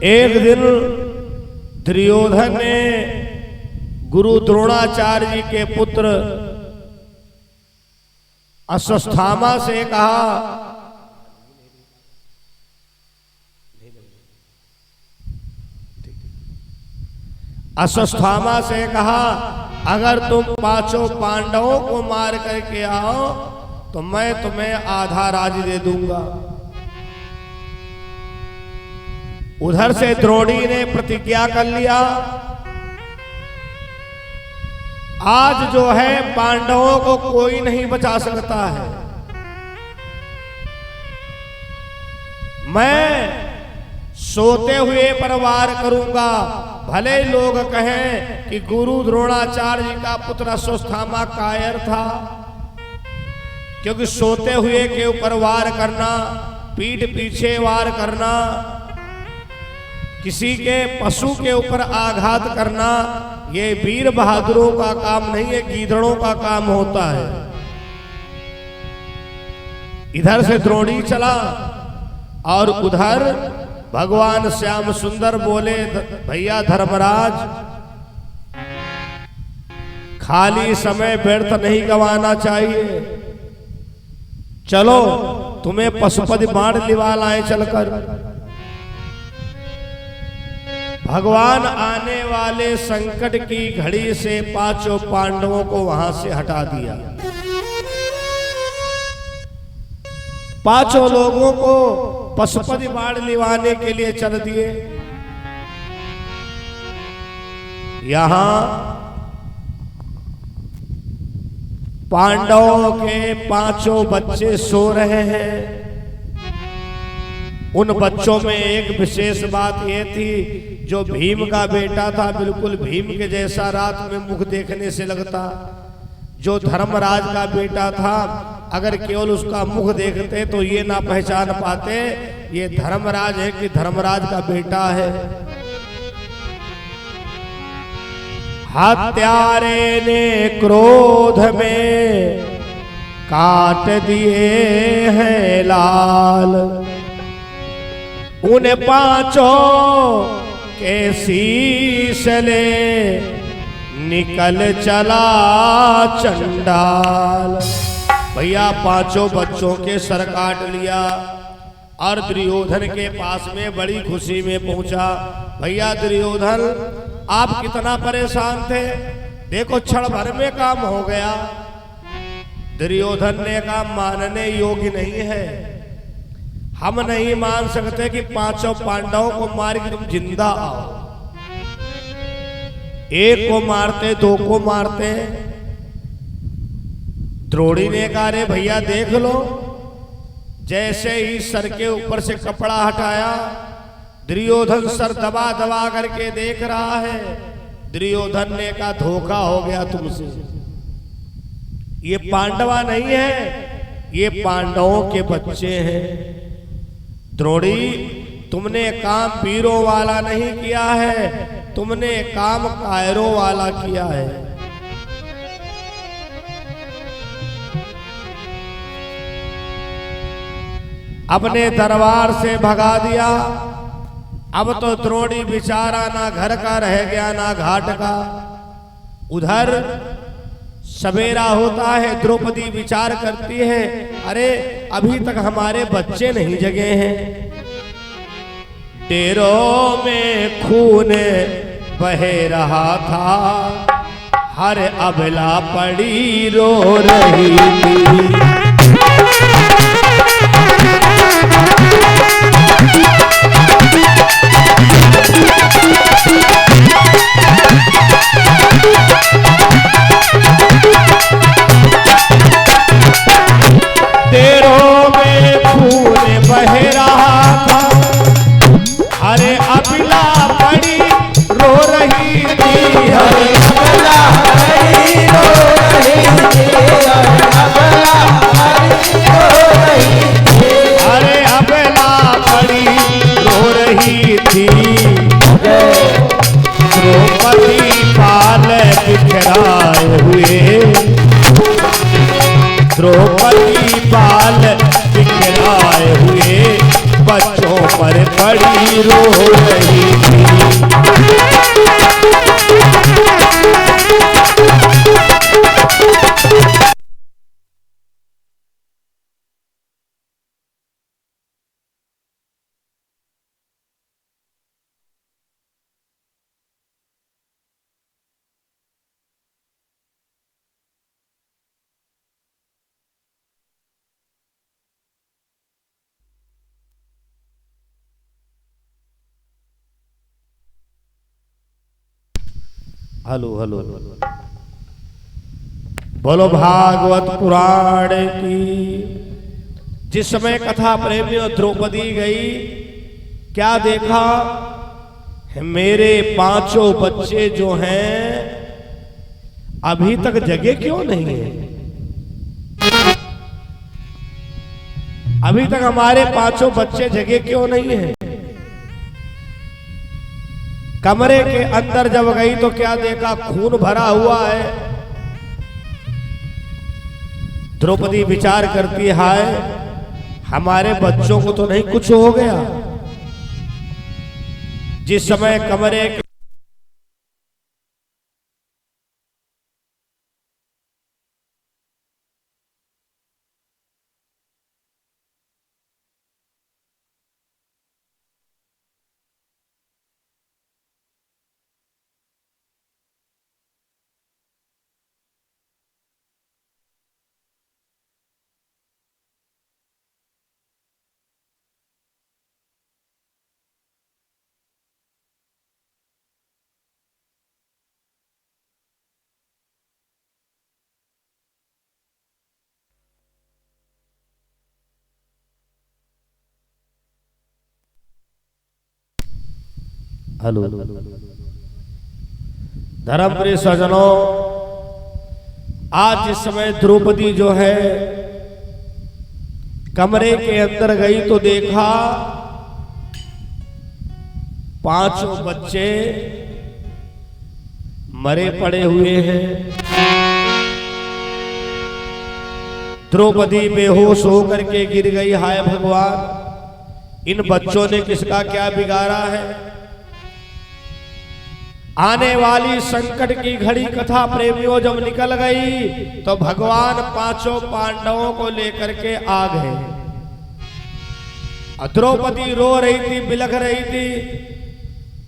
एक दिन दुर्योधन ने गुरु द्रोणाचार्य जी के पुत्र अश्वत्थामा से कहा, अगर तुम पांचों पांडवों को मार करके आओ तो मैं तुम्हें आधा राज्य दे दूंगा। उधर से द्रोणी ने प्रतिज्ञा कर लिया, आज जो है पांडवों को कोई नहीं बचा सकता है। मैं सोते हुए परवार करूंगा। भले लोग कहें कि गुरु द्रोणाचार्य जी का पुत्र अश्वत्थामा कायर था, क्योंकि सोते हुए के ऊपर वार करना, पीठ पीछे वार करना, किसी के पशु के ऊपर आघात करना, ये वीर बहादुरों का काम नहीं है, गीदड़ों का काम होता है। इधर से द्रोणी चला और उधर भगवान श्याम सुंदर बोले, भैया धर्मराज, खाली समय व्यर्थ नहीं गंवाना चाहिए। चलो तुम्हें पशुपति बाण लिवा लाए चलकर। भगवान आने वाले संकट की घड़ी से पांचों पांडवों को वहां से हटा दिया। पांचों लोगों को पशुपति बाण लिवाने के लिए चल दिए। यहां पांडवों के पांचों बच्चे सो रहे हैं। उन बच्चों में एक विशेष बात यह थी, जो भीम का बेटा था बिल्कुल भीम के जैसा रात में मुख देखने से लगता। जो धर्मराज का बेटा था, अगर केवल उसका मुख देखते तो ये ना पहचान पाते ये धर्मराज है कि धर्मराज का बेटा है। हत्यारे ने क्रोध में काट दिए हैं लाल, उन पांचों के शीश ले निकल चला चंडाल। भैया पांचों बच्चों के सर काट लिया और दुर्योधन के पास में बड़ी खुशी में पहुंचा। भैया दुर्योधन, आप कितना परेशान थे, देखो क्षण भर में काम हो गया। दुर्योधन ने कहा, मानने योग्य नहीं है, हम नहीं मान सकते कि पांचों पांडवों को मार के तुम जिंदा आओ। एक को मारते, दो को मारते। द्रोणी ने कहा, अरे भैया देख लो। जैसे ही सर के ऊपर से कपड़ा हटाया, दुर्योधन सर दबा दबा करके देख रहा है। दुर्योधन ने कहा, धोखा हो गया तुमसे, ये पांडवा नहीं है, ये पांडवों के बच्चे हैं। द्रोणी, तुमने काम वीरों वाला नहीं किया है, तुमने काम कायरों वाला किया है। अपने दरबार से भगा दिया। अब तो द्रोणी बेचारा ना घर का रह गया ना घाट का। उधर सवेरा होता है, द्रौपदी विचार करती है, अरे अभी तक हमारे बच्चे नहीं जगे हैं। डेरों में खून बह रहा था, हर अबला पड़ी रो रही थी। डेरों में खून बह रहा था, हरे अबला पड़ी रो रही थी। हरे अबला पड़ी रो रही थी। हरे अबला पड़ी रो रही थी। द्रौपदी पाल बिखराए हुए, द्रौपदी पाल बिखराए हुए बच्चों पर पड़ी रो रही थी। हेलो हेलो, बोलो भागवत पुराण की। जिस समय कथा प्रेमियों द्रौपदी गई, क्या देखा? मेरे पांचों बच्चे जो हैं अभी तक जगे क्यों नहीं है? अभी तक हमारे पांचों बच्चे जगे क्यों नहीं है? कमरे के अंदर जब गई तो क्या देखा? खून भरा हुआ है। द्रौपदी विचार करती, हाय हमारे बच्चों को तो नहीं कुछ हो गया। जिस समय कमरे के हेलो, धर्मप्रिय सज्जनों, आज इस समय द्रौपदी जो है कमरे के अंदर गई तो देखा पांचों बच्चे मरे पड़े हुए हैं। द्रौपदी बेहोश होकर के गिर गई। हाय भगवान, इन बच्चों ने किसका क्या बिगाड़ा है? आने वाली संकट की घड़ी कथा प्रेमियों जब निकल गई तो भगवान पांचों पांडवों को लेकर के आ गए। द्रौपदी रो रही थी, बिलख रही थी,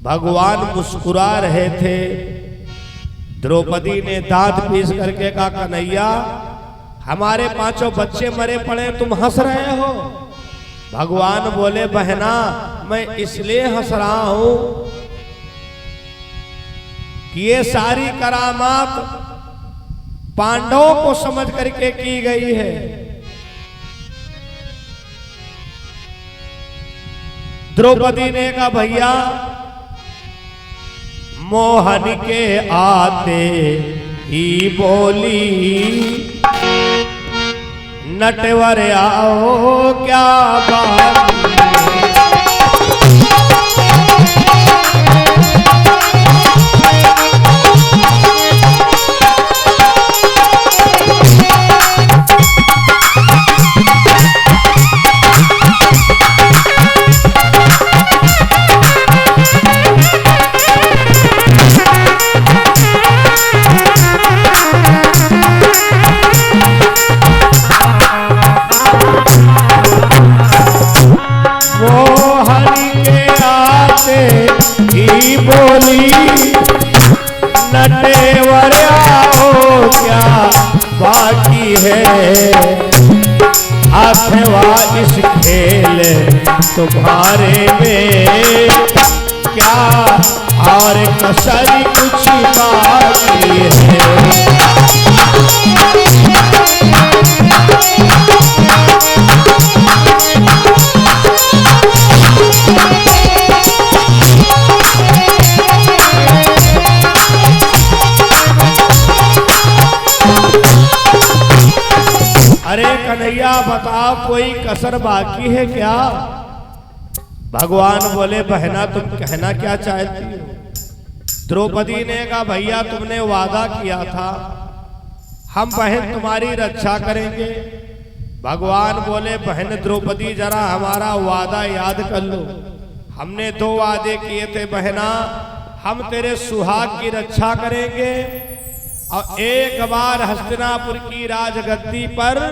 भगवान मुस्कुरा रहे थे। द्रौपदी ने दांत पीस करके कहा, कन्हैया हमारे पांचों बच्चे मरे पड़े, तुम हंस रहे हो? भगवान बोले, बहना मैं इसलिए हंस रहा हूं कि ये सारी करामात पांडवों को समझ करके की गई है। द्रौपदी ने कहा, भैया मोहन के आते ही बोली, नटवर आओ क्या बात। बोली नटेवर आओ क्या बाकी है, अथवा इस खेल तुम्हारे में क्या और कसर कुछ बाकी है। अरे कन्हैया बताओ कोई कसर बाकी है क्या? भगवान बोले, बहना तुम कहना क्या चाहती हो? द्रौपदी ने कहा, भैया तुमने वादा किया था हम बहन तुम्हारी रक्षा करेंगे। भगवान बोले बहन द्रौपदी जरा हमारा वादा याद कर लो। हमने 2 वादे किए थे बहना, हम तेरे सुहाग की रक्षा करेंगे और एक बार हस्तिनापुर की राजगद्दी पर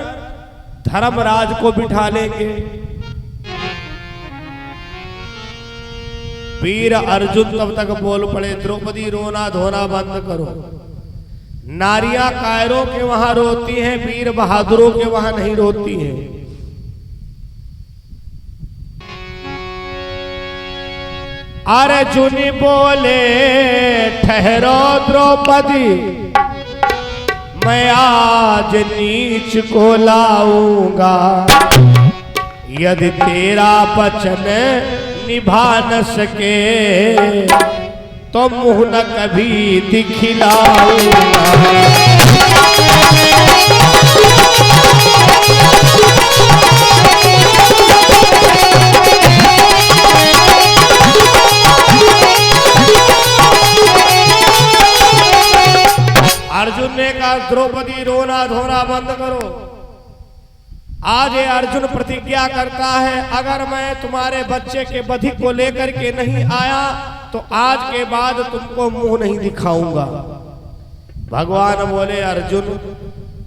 धर्मराज को बिठा लेंगे। वीर अर्जुन तब तक बोल पड़े द्रौपदी रोना धोना बंद करो। नारियां कायरों के वहां रोती हैं, वीर बहादुरों के वहां नहीं रोती हैं। अर्जुन बोले ठहरो द्रौपदी, मैं आज नीच को लाऊंगा। यदि तेरा वचन निभा न सके तो मुंह न कभी दिखलाऊंगा। अर्जुन ने कहा द्रौपदी रोना धोना बंद करो। आज ये अर्जुन प्रतिज्ञा करता है अगर मैं तुम्हारे बच्चे के बधि को लेकर के नहीं आया तो आज के बाद तुमको मुंह नहीं दिखाऊंगा। भगवान बोले अर्जुन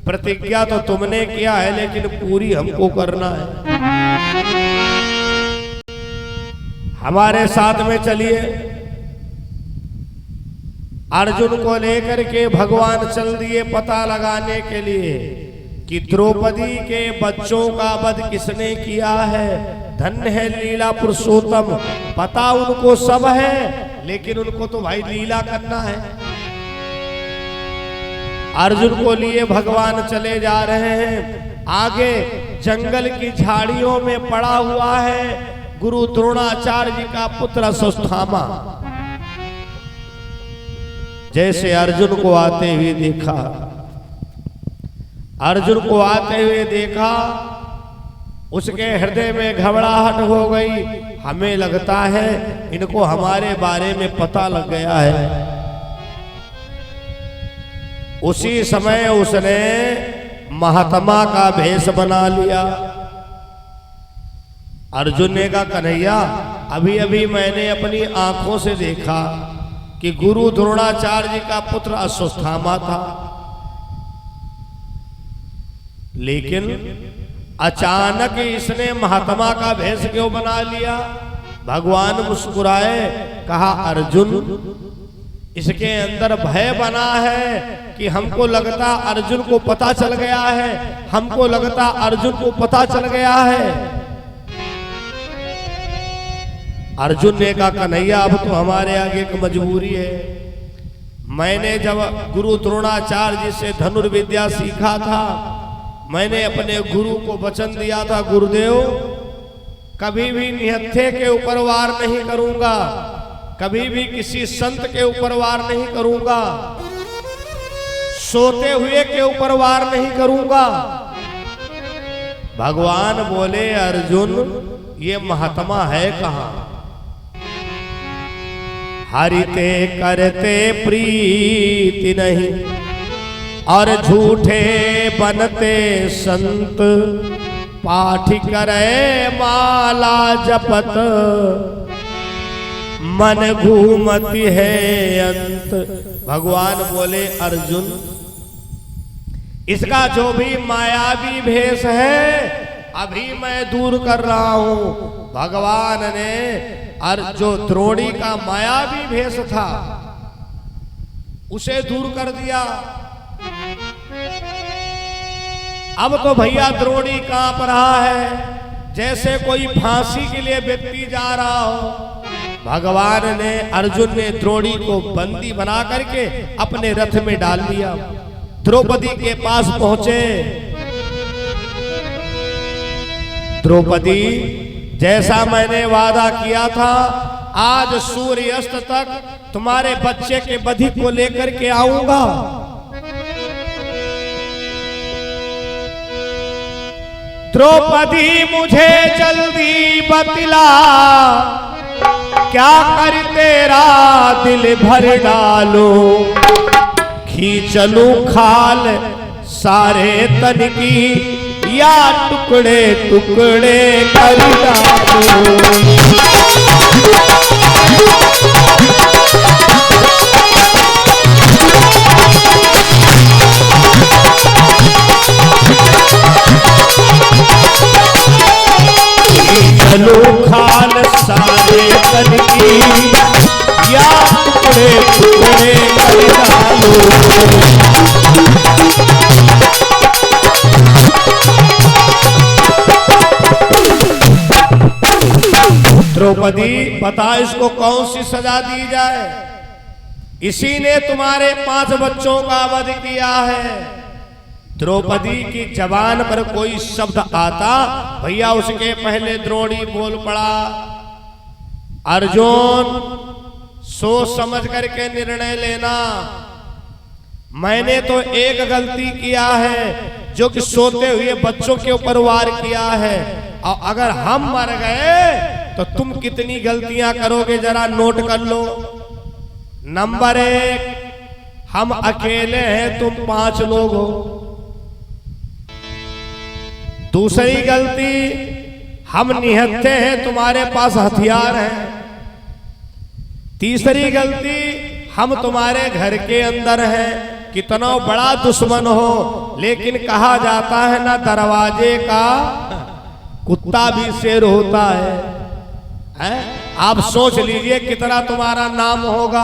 प्रतिज्ञा तो तुमने किया है लेकिन पूरी हमको करना है। हमारे साथ में चलिए। अर्जुन को लेकर के भगवान चल दिए पता लगाने के लिए कि द्रौपदी के बच्चों का वध किसने किया है। धन्य है लीला पुरुषोत्तम, पता उनको सब है लेकिन उनको तो भाई लीला करना है। अर्जुन को लिए भगवान चले जा रहे हैं। आगे जंगल की झाड़ियों में पड़ा हुआ है गुरु द्रोणाचार्य जी का पुत्र अश्वत्थामा। जैसे अर्जुन को आते हुए देखा, अर्जुन को आते हुए देखा, उसके हृदय में घबराहट हो गई। हमें लगता है इनको हमारे बारे में पता लग गया है। उसी समय उसने महात्मा का भेष बना लिया। अर्जुन ने कहा कन्हैया अभी अभी मैंने अपनी आंखों से देखा कि गुरु द्रोणाचार्य जी का पुत्र अश्वत्थामा था, लेकिन अचानक इसने महात्मा का भेष क्यों बना लिया। भगवान मुस्कुराए, कहा अर्जुन इसके अंदर भय बना है कि हमको लगता अर्जुन को पता चल गया है, हमको लगता अर्जुन को पता चल गया है। अर्जुन ने कहा कन्हैया अब तो हमारे आगे एक मजबूरी है। मैंने जब गुरु द्रोणाचार्य जी से धनुर्विद्या सीखा था, मैंने अपने गुरु को वचन दिया था गुरुदेव कभी भी निहत्थे के ऊपर वार नहीं करूंगा, कभी भी किसी संत के ऊपर वार नहीं करूंगा, सोते हुए के ऊपर वार नहीं करूंगा। भगवान बोले अर्जुन ये महात्मा है कहां। हरिते करते प्रीति नहीं और झूठे बनते संत, पाठ करे माला जपत मन घूमती है अंत। भगवान बोले अर्जुन इसका जो भी मायावी भेष है अभी मैं दूर कर रहा हूं। भगवान ने जो द्रोणी का मायावी भेष था उसे दूर कर दिया। अब तो भैया द्रोणी कांप रहा है जैसे कोई फांसी के लिए व्यक्ति जा रहा हो। भगवान ने अर्जुन ने द्रोणी को बंदी बना करके अपने रथ में डाल लिया। द्रौपदी के पास पहुंचे। द्रौपदी जैसा मैंने वादा किया था आज सूर्यास्त तक तुम्हारे बच्चे के बधि को लेकर के आऊंगा। द्रौपदी मुझे जल्दी बतला क्या कर तेरा दिल भर डालो। खींचलू खाल सारे तन की या टुकड़े टुकड़े कर डालो। चलो खान सारे तन की या टुकड़े टुकड़े कर डालो। द्रौपदी बता इसको कौन सी सजा दी जाए? इसी ने तुम्हारे 5 बच्चों का वध किया है। द्रौपदी की जबान पर कोई शब्द आता भैया उसके पहले द्रोणी बोल पड़ा, अर्जुन सोच समझ करके निर्णय लेना। मैंने तो एक गलती किया है जो कि सोते हुए बच्चों के ऊपर वार किया है, और अगर हम मर गए तो तुम कितनी गलतियां करोगे जरा नोट कर लो। नंबर 1, हम अकेले हैं, तुम 5 लोग हो। दूसरी गलती, हम निहत्थे हैं, तुम्हारे पास हथियार हैं। तीसरी गलती, हम तुम्हारे घर के अंदर हैं। कितना बड़ा दुश्मन हो, लेकिन कहा जाता है ना दरवाजे का कुत्ता भी शेर होता है? आप सोच लीजिए कितना तुम्हारा नाम होगा।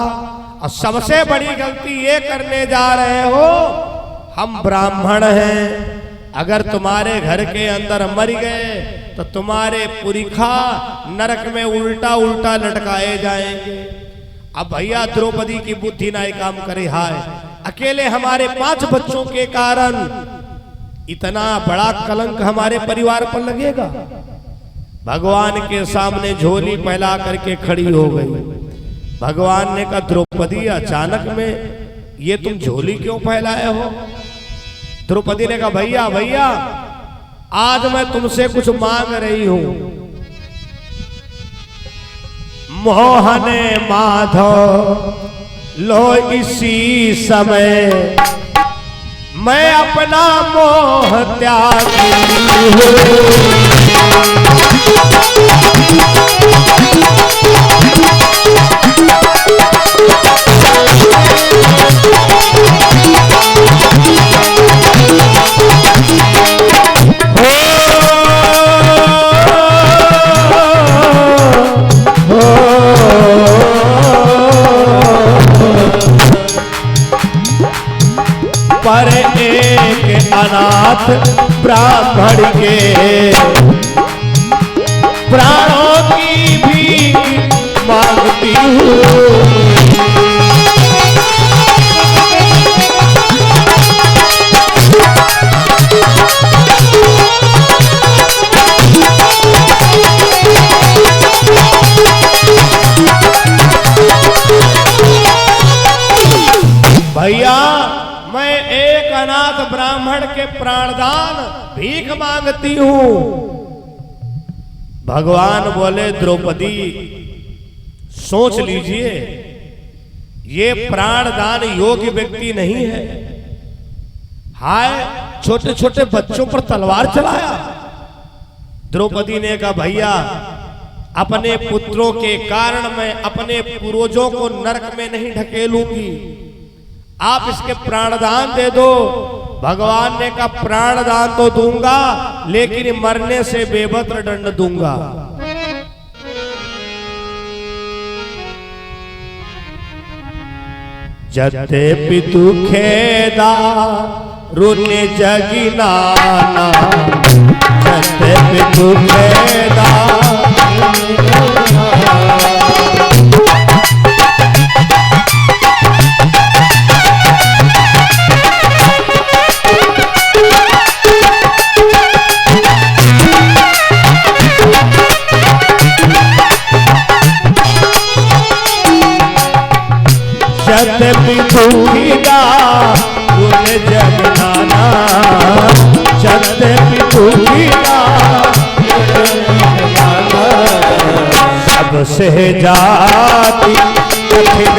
और सबसे बड़ी गलती ये करने जा रहे हो, हम ब्राह्मण हैं, अगर तुम्हारे घर के अंदर मर गए तो तुम्हारे पुरखा नरक में उल्टा उल्टा लटकाए जाएंगे। अब भैया द्रौपदी की बुद्धि ना काम करे, हाय अकेले हमारे 5 बच्चों के कारण इतना बड़ा कलंक हमारे परिवार पर लगेगा। भगवान के सामने झोली फैला करके खड़ी हो गई। भगवान ने कहा द्रौपदी अचानक में ये तुम झोली क्यों फैलाए हो? द्रौपदी ने कहा भैया भैया आज मैं तुमसे कुछ मांग रही हूं। मोहन माधव लो इसी समय मैं अपना मोह त्यागी हूं। पर एक अनाथ ब्राह्मण के प्राणों की भी मांगती हूँ। भैया मैं एक अनाथ ब्राह्मण के प्राणदान भीख मांगती हूं। भगवान बोले द्रौपदी सोच लीजिए, ये प्राणदान योग्य व्यक्ति नहीं है। हाय छोटे छोटे बच्चों पर तलवार चलाया। द्रौपदी ने कहा भैया अपने पुत्रों के कारण मैं अपने पूर्वजों को नरक में नहीं ढकेलूंगी, आप इसके प्राणदान दे दो। भगवान ने कहा प्राणदान तो दूंगा लेकिन मरने से बेबत्र दंड दूंगा। जते पितु खेदा रुने जगिनाना, जते पितु खेदा जते पितु खेदा रुने जगिनाना, जते पितु खेदा सबसे जाति कठिन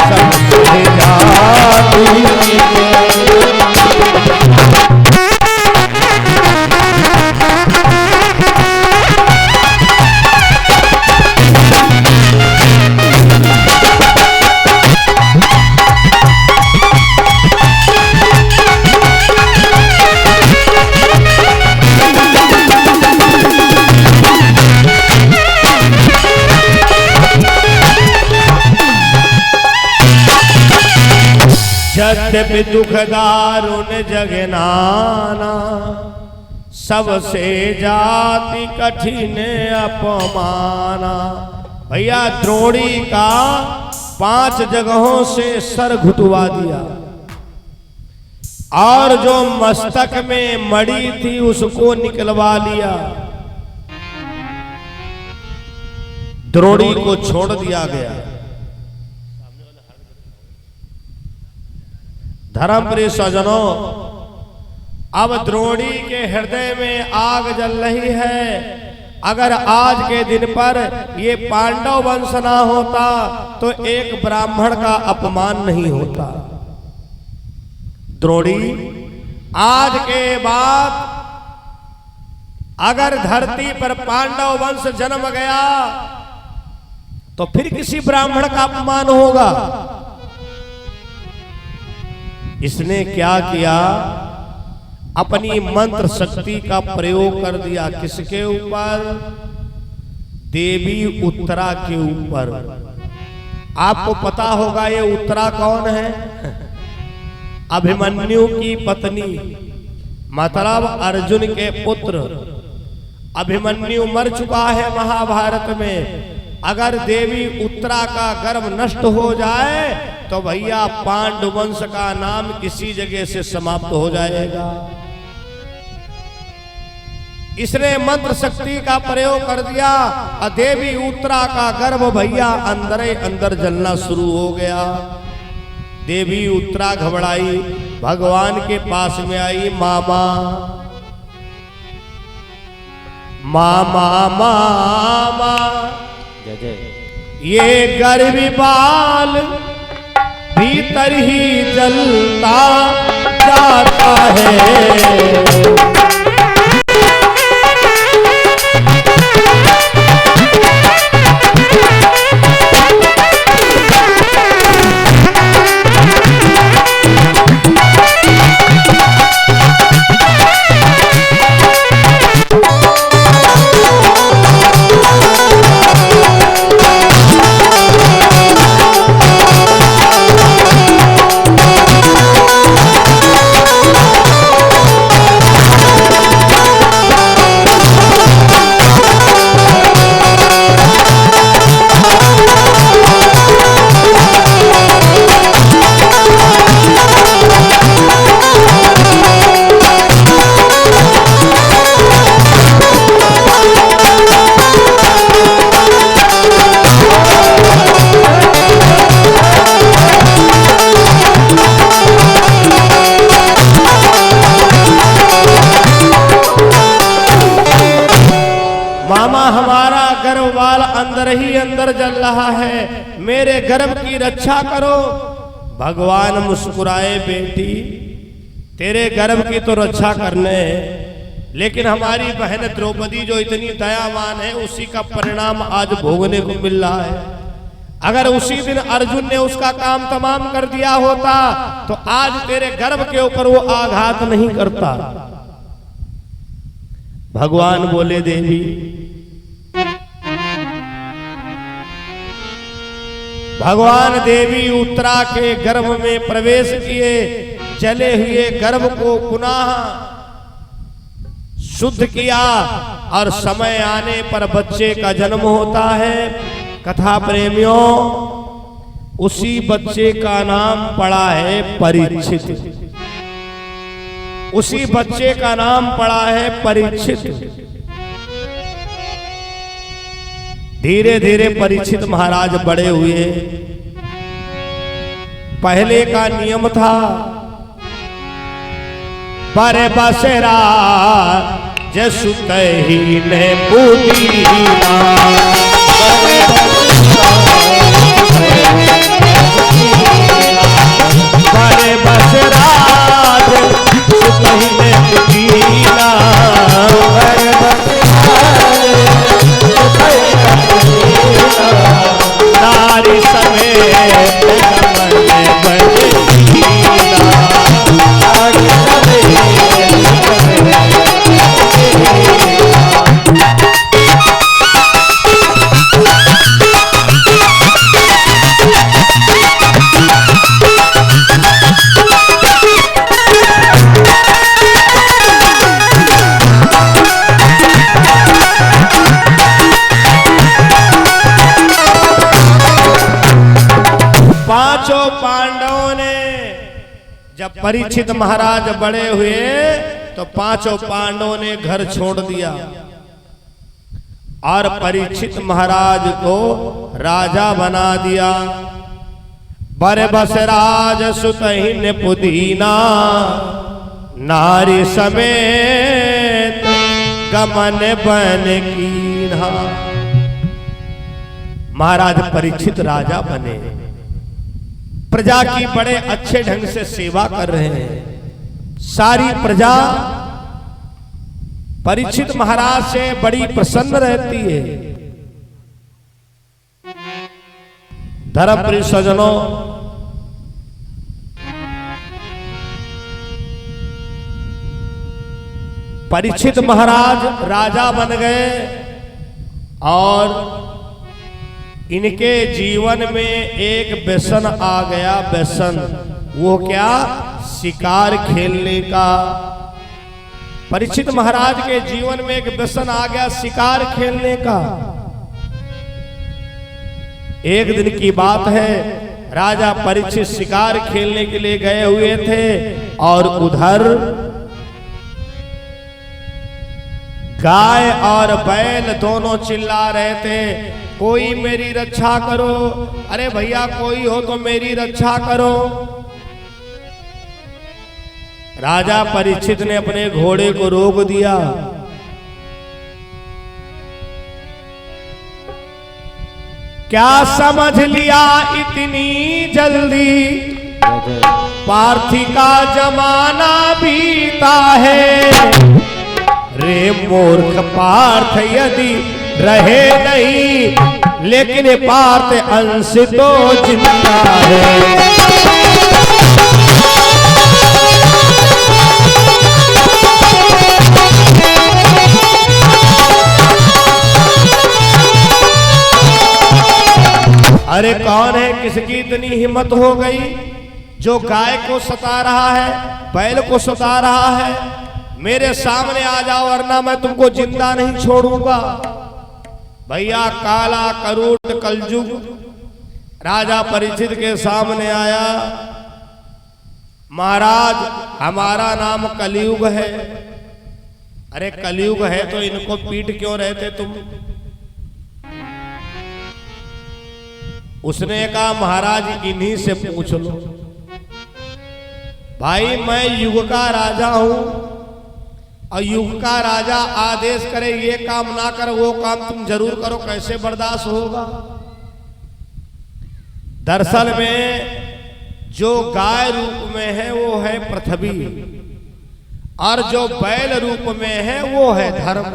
सबसे जाति यद्यपि दुख दारुण जग नाना, सबसे जाति कठिन अपमाना। भैया द्रोणी का 5 जगहों से सर घुटवा दिया और जो मस्तक में मड़ी थी उसको निकलवा लिया। द्रोणी को छोड़ दिया गया। धर्मप्रिय सज्जनों, अब द्रोणी के हृदय में आग जल रही है। अगर आज के दिन पर ये पांडव वंश ना होता तो एक ब्राह्मण का अपमान नहीं होता। द्रोणी आज के बाद अगर धरती पर पांडव वंश जन्म गया तो फिर किसी ब्राह्मण का अपमान होगा। इसने क्या किया, अपनी मंत्र शक्ति का प्रयोग कर दिया। किसके ऊपर? देवी उत्तरा के ऊपर। आपको पता होगा ये उत्तरा कौन है? अभिमन्यु की पत्नी, मतलब अर्जुन के पुत्र। अभिमन्यु मर चुका है महाभारत में। अगर देवी उत्तरा का गर्भ नष्ट हो जाए तो भैया पांडव वंश का नाम किसी जगह से समाप्त हो जाएगा। इसने मंत्र शक्ति का प्रयोग कर दिया और देवी उत्तरा का गर्भ भैया अंदर ही अंदर जलना शुरू हो गया। देवी उत्तरा घबराई, भगवान के पास में आई। मामा मामा मामा, ये गर्भी बाल भीतर ही जलता जाता है। अंदर ही अंदर जल रहा है, मेरे गर्भ की रक्षा करो। भगवान मुस्कुराए, बेटी तेरे गर्भ की तो रक्षा करने, लेकिन हमारी बहन द्रौपदी जो इतनी दयावान है उसी का परिणाम आज भोगने को मिल रहा है। अगर उसी दिन अर्जुन ने उसका काम तमाम कर दिया होता तो आज तेरे गर्भ के ऊपर वो आघात नहीं करता। भगवान बोले, देवी भगवान देवी उत्तरा के गर्भ में प्रवेश किए, जले हुए गर्भ को पुनः शुद्ध किया और समय आने पर बच्चे का जन्म होता है। कथा प्रेमियों, उसी बच्चे का नाम पड़ा है परीक्षित। उसी बच्चे का नाम पड़ा है परीक्षित। धीरे धीरे परीक्षित महाराज बड़े हुए। पहले का नियम था, पर बसेरा जसुत ही ने पूदीना, पर बसेरा जसुत ही ने पूदीना, नारी समेत परीक्षित महाराज बड़े हुए तो पांचों पांडवों ने घर छोड़ दिया और परीक्षित महाराज को राजा बना दिया। बर बस राज सुतहिन पुदीना नारी समेत गमन बन कीन्हा। महाराज परीक्षित राजा बने, प्रजा की बड़े अच्छे ढंग से सेवा कर रहे हैं। सारी प्रजा परीक्षित महाराज से बड़ी प्रसन्न रहती है। धर्मप्रिय सज्जनों, परीक्षित महाराज राजा बन गए और इनके जीवन में एक व्यसन आ गया। व्यसन वो क्या? शिकार खेलने का। परीक्षित महाराज के जीवन में एक व्यसन आ गया, शिकार खेलने का। एक दिन की बात है, राजा परीक्षित शिकार खेलने के लिए गए हुए थे और उधर गाय और बैल दोनों चिल्ला रहे थे, कोई मेरी रक्षा करो, अरे भैया कोई हो तो मेरी रक्षा करो। राजा परीक्षित ने अपने घोड़े को रोक दिया। क्या समझ लिया इतनी जल्दी, पार्थी का जमाना बीता है। रे मूर्ख पार्थ यदि रहे नहीं, लेकिन पार्थ अंश तो जिंदा है। अरे कौन है, किसकी इतनी हिम्मत हो गई जो गाय को सता रहा है, बैल को सता रहा है? मेरे सामने आ जाओ वरना मैं तुमको जिंदा नहीं छोड़ूंगा। भैया काला करूट कलयुग राजा परीक्षित के सामने आया। महाराज हमारा नाम कलयुग है। अरे कलयुग है तो इनको पीट क्यों रहते तुम? उसने कहा महाराज इन्हीं से पूछ लो। भाई मैं युग का राजा हूं और युग का राजा आदेश करे ये काम ना कर वो काम तुम जरूर करो, कैसे बर्दाश्त होगा? दरअसल में जो गाय रूप में है वो है पृथ्वी और जो बैल रूप में है वो है धर्म।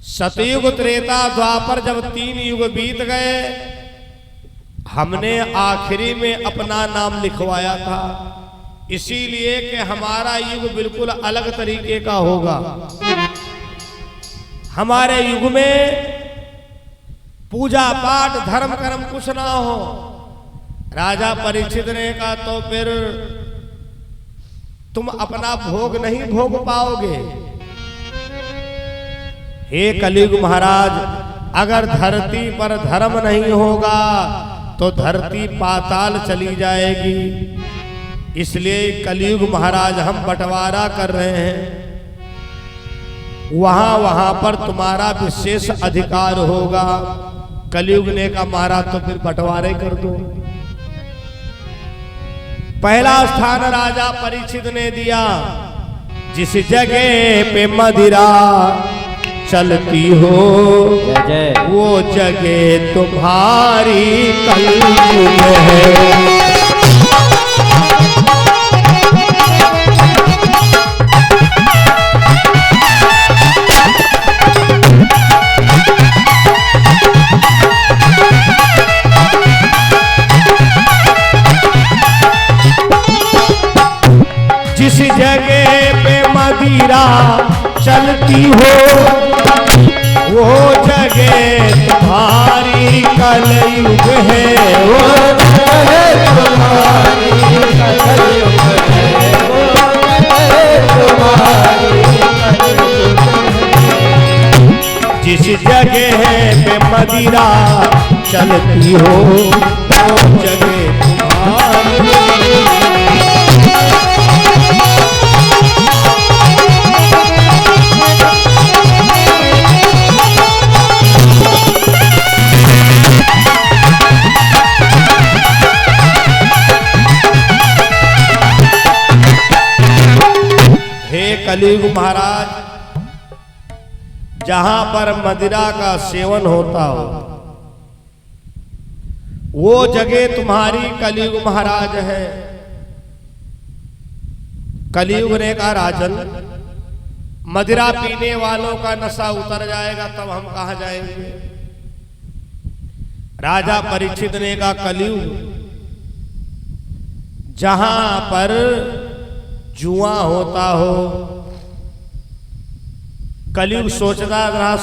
सतयुग त्रेता द्वापर जब 3 युग बीत गए, हमने आखिरी में अपना नाम लिखवाया था, इसीलिए कि हमारा युग बिल्कुल अलग तरीके का होगा। हमारे युग में पूजा पाठ धर्म कर्म कुछ ना हो। राजा परीक्षित ने कहा तो फिर तुम अपना भोग नहीं भोग पाओगे। हे कलयुग महाराज, अगर धरती पर धर्म नहीं होगा तो धरती पाताल चली जाएगी। इसलिए कलयुग महाराज हम बंटवारा कर रहे हैं, वहां पर तुम्हारा विशेष अधिकार होगा। कलयुग ने कहा महाराज तो फिर बंटवारे कर दो। पहला स्थान राजा परीक्षित ने दिया, जिस जगह पे मदिरा चलती हो वो जगह तुम्हारी कलयुग है। जिस जगह पे मदिरा चलती हो वो जगह तुम्हारी कलयुग है। वो जगह तुम्हारी कलयुग है। वो जगह तुम्हारी कलयुग है। जिस जगह पे मदिरा चलती हो वो जगह तुम्हारी कलयुग महाराज, जहां पर मदिरा का सेवन होता हो वो जगह तुम्हारी कलयुग महाराज है। कलयुग ने कहा राजन, मदिरा पीने वालों का नशा उतर जाएगा तब हम कहां जाएंगे। राजा परीक्षित ने कहा कलयुग जहां पर जुआ होता हो। कलयुग सोचता रहा,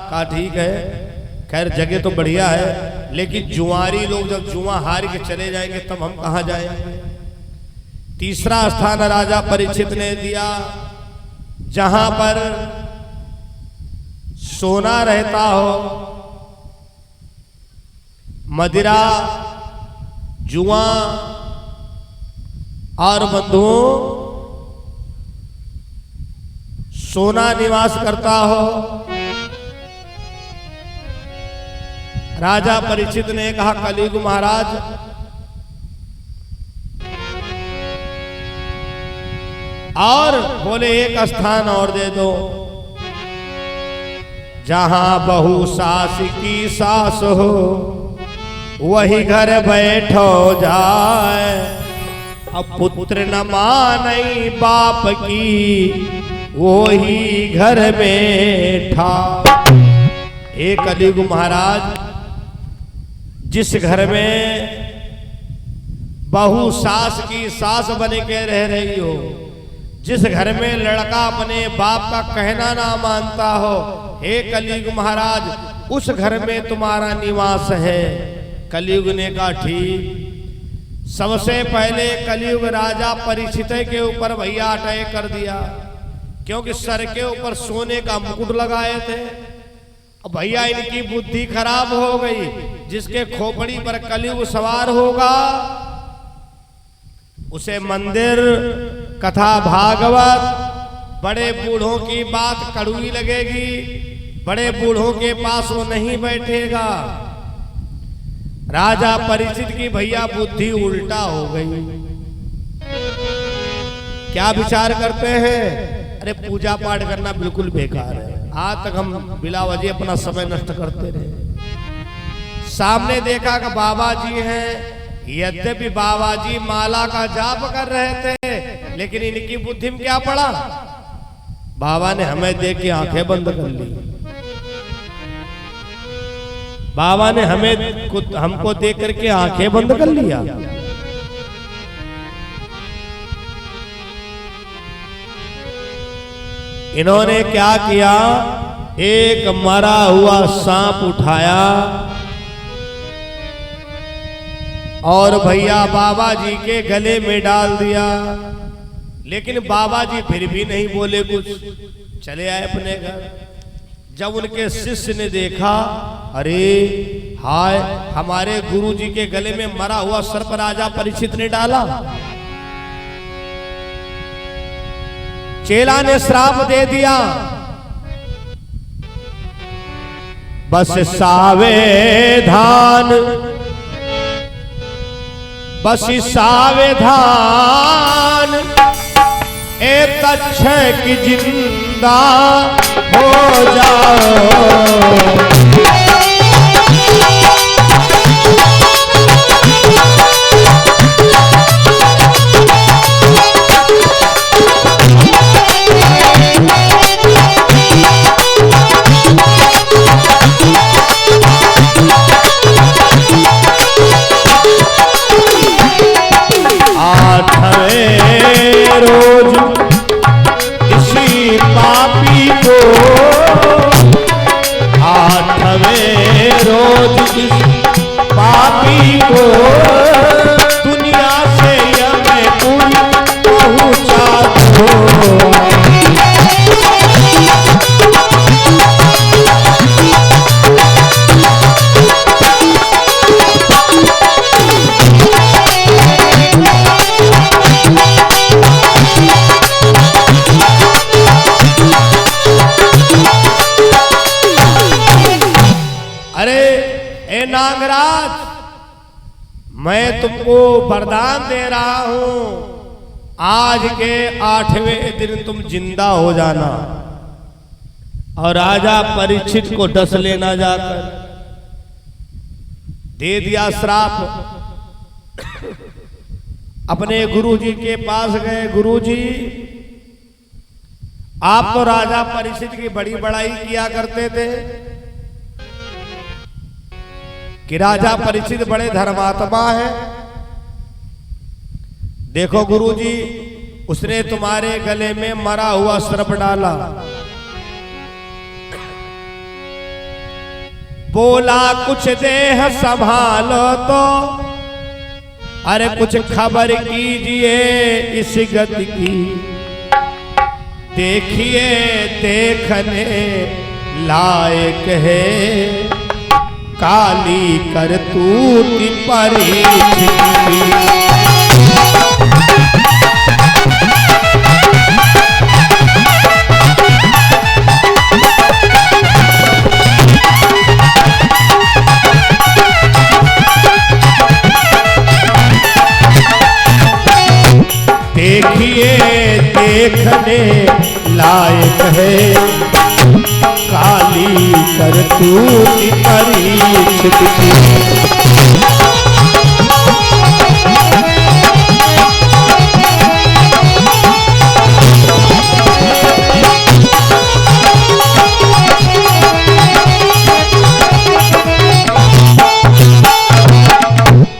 कहा ठीक है, खैर जगह तो बढ़िया है, लेकिन जुआरी लोग जब जुआ हार के चले जाएंगे तब हम कहां जाएंगे। तीसरा स्थान राजा परीक्षित ने दिया जहां पर सोना रहता हो। मदिरा, जुआ और बंधुओं सोना निवास करता हो। राजा परीक्षित ने कहा कलयुग महाराज, और बोले एक स्थान और दे दो जहां बहु सास की सास हो वही घर बैठो जाए। अब पुत्र न मानई बाप की वही घर बैठा। एक कलयुग महाराज, जिस घर में बहू सास की सास बन के रह रही हो, जिस घर में लड़का अपने बाप का कहना ना मानता हो, हे कलयुग महाराज उस घर में तुम्हारा निवास है। कलयुग ने कहा ठीक। सबसे पहले कलयुग राजा परीक्षित के ऊपर भैया अटैक कर दिया, क्योंकि सर के ऊपर सोने का मुकुट लगाए थे। अब भैया इनकी बुद्धि खराब हो गई, जिसके खोपड़ी पर कलयुग सवार होगा उसे मंदिर, कथा, भागवत, बड़े बूढ़ों की बात कड़वी लगेगी, बड़े बूढ़ों के पास वो नहीं बैठेगा। राजा परीक्षित की भैया बुद्धि उल्टा हो गई। क्या विचार करते हैं, अरे पूजा पाठ करना बिल्कुल बेकार है, आज तक हम बिला वजह अपना समय नष्ट करते रहे। सामने देखा कि बाबा जी हैं, यद्यपि बाबा जी माला का जाप कर रहे थे, लेकिन इनकी बुद्धि में क्या पड़ा, बाबा ने हमें देख के आंखें बंद कर ली। बाबा ने हमको देख करके आंखें बंद कर लिया। इन्होंने क्या किया, एक मरा हुआ सांप उठाया और भैया बाबा जी के गले में डाल दिया। लेकिन बाबा जी फिर भी नहीं बोले कुछ, चले आए अपने घर। जब उनके शिष्य ने देखा, अरे हाय, हमारे गुरु जी के गले में मरा हुआ सर्प राजा परीक्षित ने डाला। चेला ने श्राप दे दिया, बस सावधान, बस सावधान, ए तक्षक जिंदा हो जाओ। रोज इसी पापी को, आठवें रोज इस पापी को दुनिया से यमपुर पहुंचा दो। नागराज, मैं तुमको वरदान दे रहा हूं, आज के 8वें दिन तुम जिंदा हो जाना और राजा परीक्षित को डस लेना जाकर। दे दिया श्राप। अपने गुरुजी के पास गए। गुरुजी, आप तो राजा परीक्षित की बड़ी बड़ाई किया करते थे कि राजा परीक्षित बड़े धर्मात्मा है। देखो गुरुजी, उसने तुम्हारे गले में मरा हुआ सर्प डाला, बोला कुछ देह संभालो तो, अरे कुछ खबर कीजिए इस गति की। देखिए देखने लायक है काली करतूत परीक्षित की। देखिए देखने लायक है काली करतूत परीक्षित की।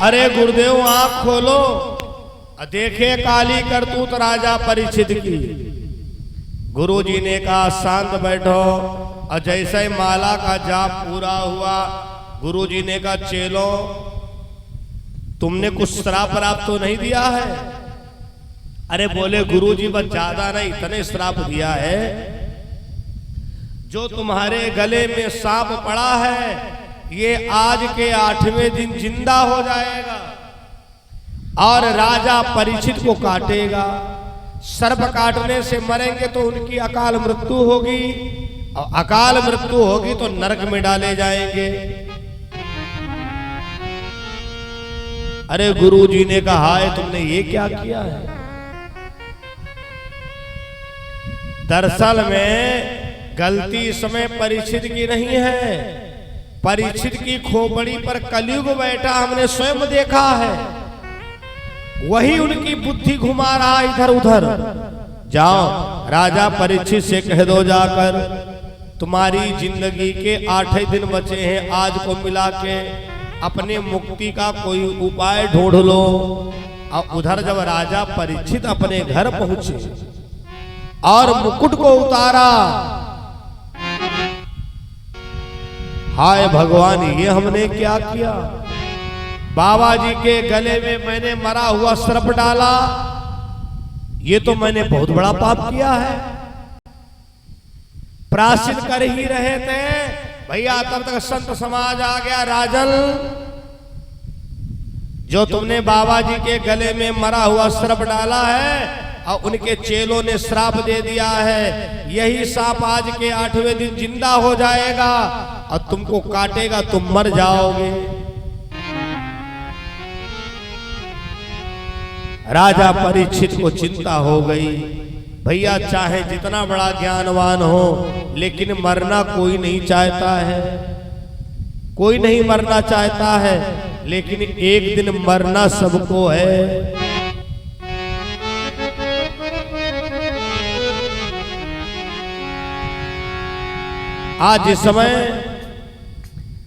अरे गुरुदेव, आंख खोलो, देखे काली करतूत राजा परीक्षित की। गुरुजी ने कहा शांत बैठो। और जैसे ही माला का जाप पूरा हुआ, गुरुजी ने कहा चेलो, तुमने कुछ श्राप वराप तो नहीं दिया है? अरे बोले गुरुजी, बस ज्यादा नहीं, इतने श्राप दिया है जो तुम्हारे गले में सांप पड़ा है ये आज के 8वें दिन जिंदा हो जाएगा और राजा परीक्षित को काटेगा। सर्प काटने से मरेंगे तो उनकी अकाल मृत्यु होगी, और अकाल मृत्यु होगी तो नरक में डाले जाएंगे। अरे गुरुजी ने कहा है तुमने ये क्या किया है? दरअसल में गलती समय परीक्षित की नहीं है, परीक्षित की खोपड़ी पर कलयुग बैठा हमने स्वयं देखा है। वही उनकी बुद्धि घुमा रहा इधर उधर। जाओ राजा परीक्षित से कह दो जाकर, तुम्हारी जिंदगी के 8 दिन बचे हैं, आज को मिला के अपने मुक्ति का कोई उपाय ढूंढ लो। और उधर जब राजा परीक्षित अपने घर पहुंचे और मुकुट को उतारा, हाय भगवान, ये हमने क्या किया? बाबा जी के गले में मैंने मरा हुआ सर्प डाला, ये तो मैंने बहुत बड़ा पाप किया है। प्रायश्चित कर ही रहे थे भैया, तब तक संत समाज आ गया। राजन, जो तुमने बाबा जी के गले में मरा हुआ सर्प डाला है और उनके चेलों ने श्राप दे दिया है, यही सांप आज के 8वें दिन जिंदा हो जाएगा और तुमको काटेगा, तुम मर जाओगे। राजा परीक्षित को चिंता हो गई। भैया, चाहे जितना बड़ा ज्ञानवान हो, लेकिन मरना कोई नहीं चाहता है, कोई नहीं मरना चाहता है, लेकिन एक दिन मरना सबको है। आज इस समय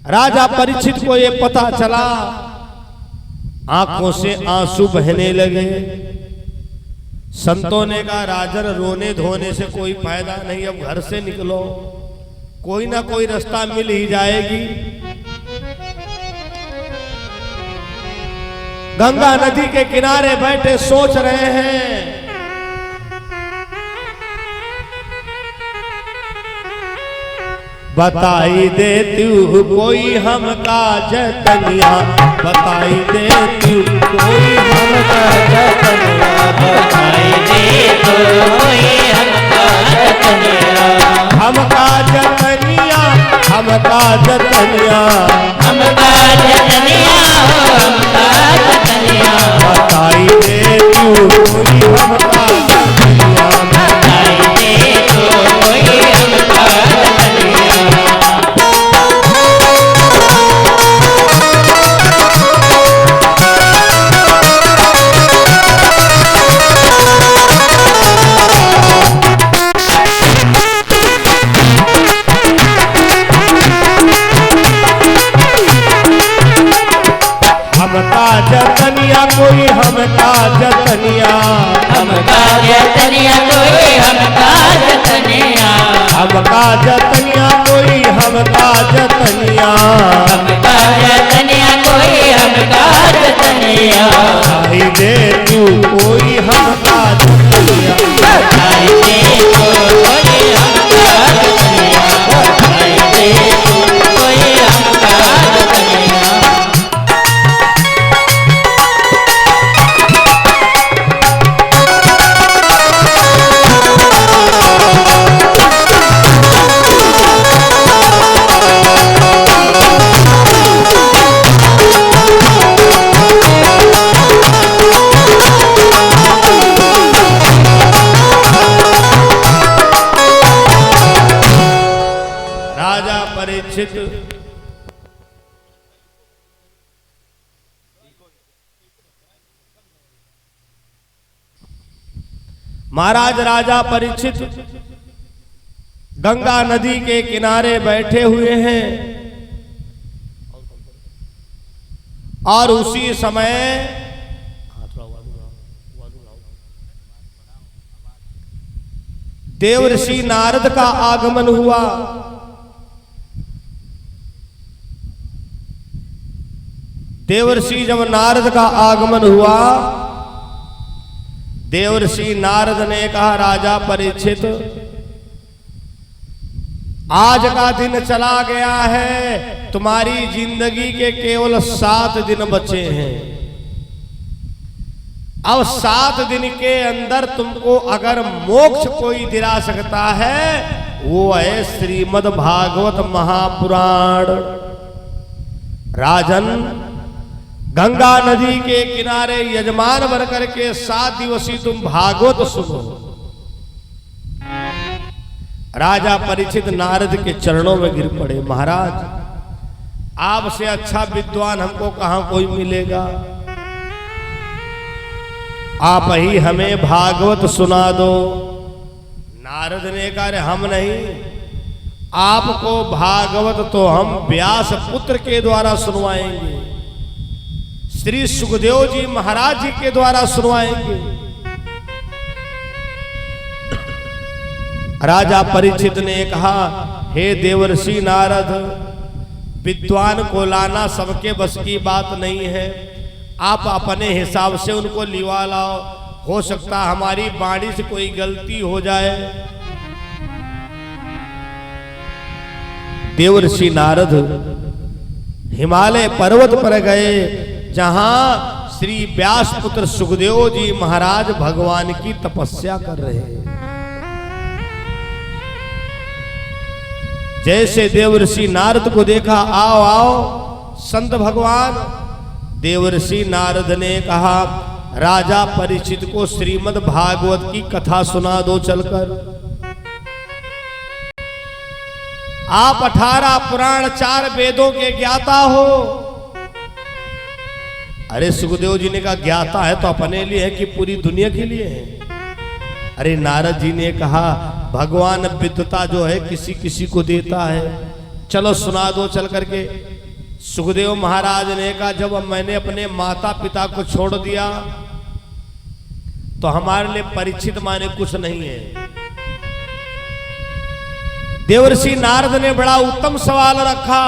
राजा परीक्षित को यह पता चला, आंखों से आंसू बहने लगे। संतों ने कहा राजन, रोने धोने से कोई फायदा नहीं, अब घर से निकलो, कोई ना कोई रास्ता मिल ही जाएगी। गंगा नदी के किनारे बैठे सोच रहे हैं, बताई दे तू कोई हमका जतनिया, बताई दे तू कोई हमका जतनिया, बताई दे कोई हमका जतनिया, हमका जतनिया, हमका जतनिया, हमका जतनिया, हमका जतनिया, बताई दे तू कोई हमका जतनिया, बताई दे तू कोई हमका जतनिया। हमका जतनिया कोई हमका जतनिया, हमका जतनिया कोई हमका जतनिया, हमका जतनिया कोई हमका जतनिया, हमका जतनिया कोई हमका जतनिया। बताई दे तू कोई हमका जतनिया, बताई दे तू कोई हमका जतनिया, बताई दे तू कोई हमका जतनिया। राजा परीक्षित महाराज राजा परीक्षित गंगा नदी के किनारे बैठे हुए हैं और उसी समय देवर्षि नारद का आगमन हुआ। देवर्षि जब नारद का आगमन हुआ, देवर्षि नारद ने कहा राजा परीक्षित आज का दिन चला गया है, तुम्हारी जिंदगी के केवल 7 दिन बचे हैं। अब 7 दिन के अंदर तुमको अगर मोक्ष कोई दिला सकता है वो है श्रीमद् भागवत महापुराण। राजन गंगा नदी के किनारे यजमान बन करके 7 दिवसीय तुम भागवत सुनो। राजा परीक्षित नारद के चरणों में गिर पड़े, महाराज आपसे अच्छा विद्वान हमको कहां कोई मिलेगा, आप ही हमें भागवत सुना दो। नारद ने कहा अरे हम नहीं, आपको भागवत तो हम व्यास पुत्र के द्वारा सुनवाएंगे, श्री सुखदेव जी महाराज जी के द्वारा सुनवाएंगे। राजा परीक्षित ने कहा हे देवर्षि नारद, विद्वान को लाना सबके बस की बात नहीं है, आप अपने हिसाब से उनको लिवा लाओ, हो सकता हमारी वाणी से कोई गलती हो जाए। देवर्षि नारद हिमालय पर्वत पर गए जहां श्री व्यास पुत्र सुखदेव जी महाराज भगवान की तपस्या कर रहे हैं। जैसे देवर्षि नारद को देखा, आओ आओ संत भगवान। देवर्षि नारद ने कहा राजा परीक्षित को श्रीमद् भागवत की कथा सुना दो चलकर। आप 18 पुराण 4 वेदों के ज्ञाता हो। अरे सुखदेव जी ने कहा ज्ञाता है तो अपने लिए है कि पूरी दुनिया के लिए है। अरे नारद जी ने कहा भगवान विद्वता जो है किसी किसी को देता है, चलो सुना दो चल करके। सुखदेव महाराज ने कहा जब मैंने अपने माता पिता को छोड़ दिया तो हमारे लिए परीक्षित माने कुछ नहीं है। देवर्षि नारद ने बड़ा उत्तम सवाल रखा,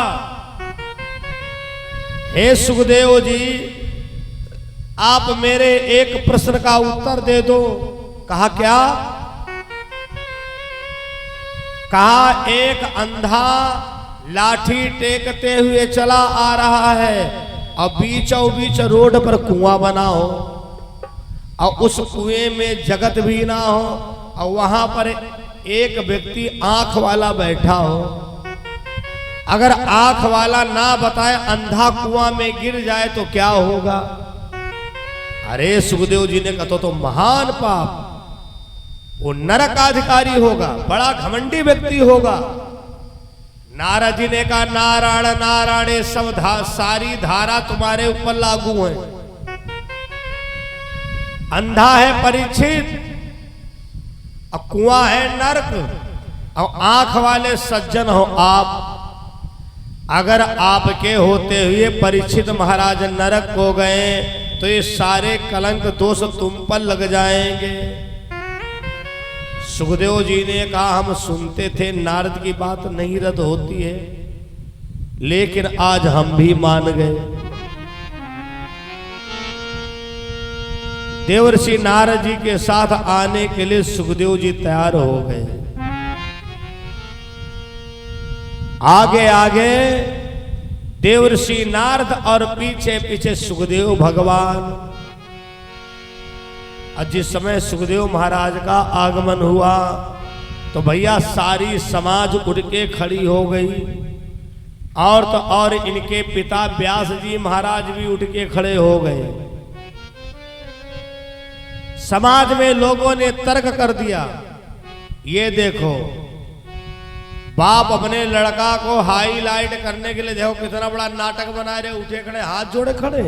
हे सुखदेव जी आप मेरे एक प्रश्न का उत्तर दे दो। कहा क्या? कहा एक अंधा लाठी टेकते हुए चला आ रहा है और बीचों बीच रोड पर कुआं बना हो और उस कुएं में जगत भी ना हो और वहां पर एक व्यक्ति आंख वाला बैठा हो। अगर आंख वाला ना बताए अंधा कुआं में गिर जाए तो क्या होगा? अरे सुखदेव जी ने कहा तो महान पाप, वो नरक का अधिकारी होगा, बड़ा घमंडी व्यक्ति होगा। नारद जी ने कहा नारायण नारायण सब सारी धारा तुम्हारे ऊपर लागू है। अंधा है परीक्षित और कुआं है नरक, और आंख वाले सज्जन हो आप। अगर आपके होते हुए परीक्षित महाराज नरक हो गए तो ये सारे कलंक दोष तुम पर लग जाएंगे। सुखदेव जी ने कहा हम सुनते थे नारद की बात नहीं रद्द होती है, लेकिन आज हम भी मान गए। देवर्षि नारद जी के साथ आने के लिए सुखदेव जी तैयार हो गए। आगे आगे देवर्षि नारद और पीछे पीछे सुखदेव भगवान। और जिस समय सुखदेव महाराज का आगमन हुआ तो भैया सारी समाज उठ के खड़ी हो गई, और तो और इनके पिता व्यास जी महाराज भी उठ के खड़े हो गए। समाज में लोगों ने तर्क कर दिया, ये देखो बाप अपने लड़का को हाईलाइट करने के लिए देखो कितना बड़ा नाटक बना रहे, उठे खड़े हाथ जोड़े खड़े।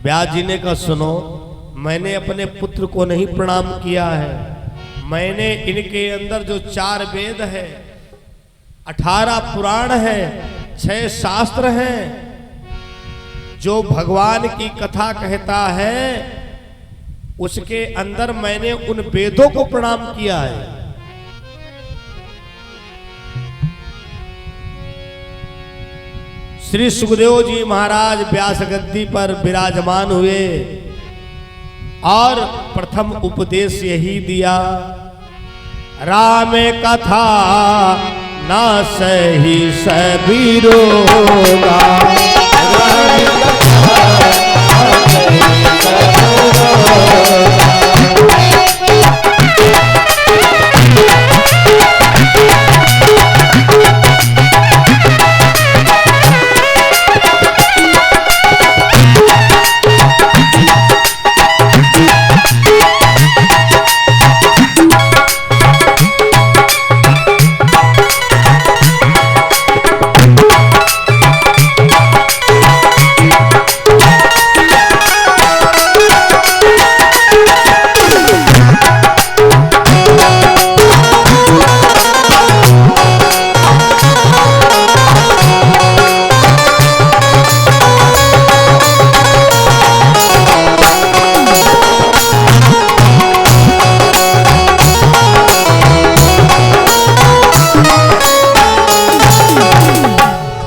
व्यास जी ने कहा सुनो, मैंने अपने पुत्र को नहीं प्रणाम किया है, मैंने इनके अंदर जो 4 वेद है, 18 पुराण है, 6 शास्त्र हैं, जो भगवान की कथा कहता है उसके अंदर मैंने उन वेदों को प्रणाम किया है। श्री सुखदेव जी महाराज व्यास गद्दी पर विराजमान हुए और प्रथम उपदेश यही दिया, राम कथा ना सही सबीरोगा।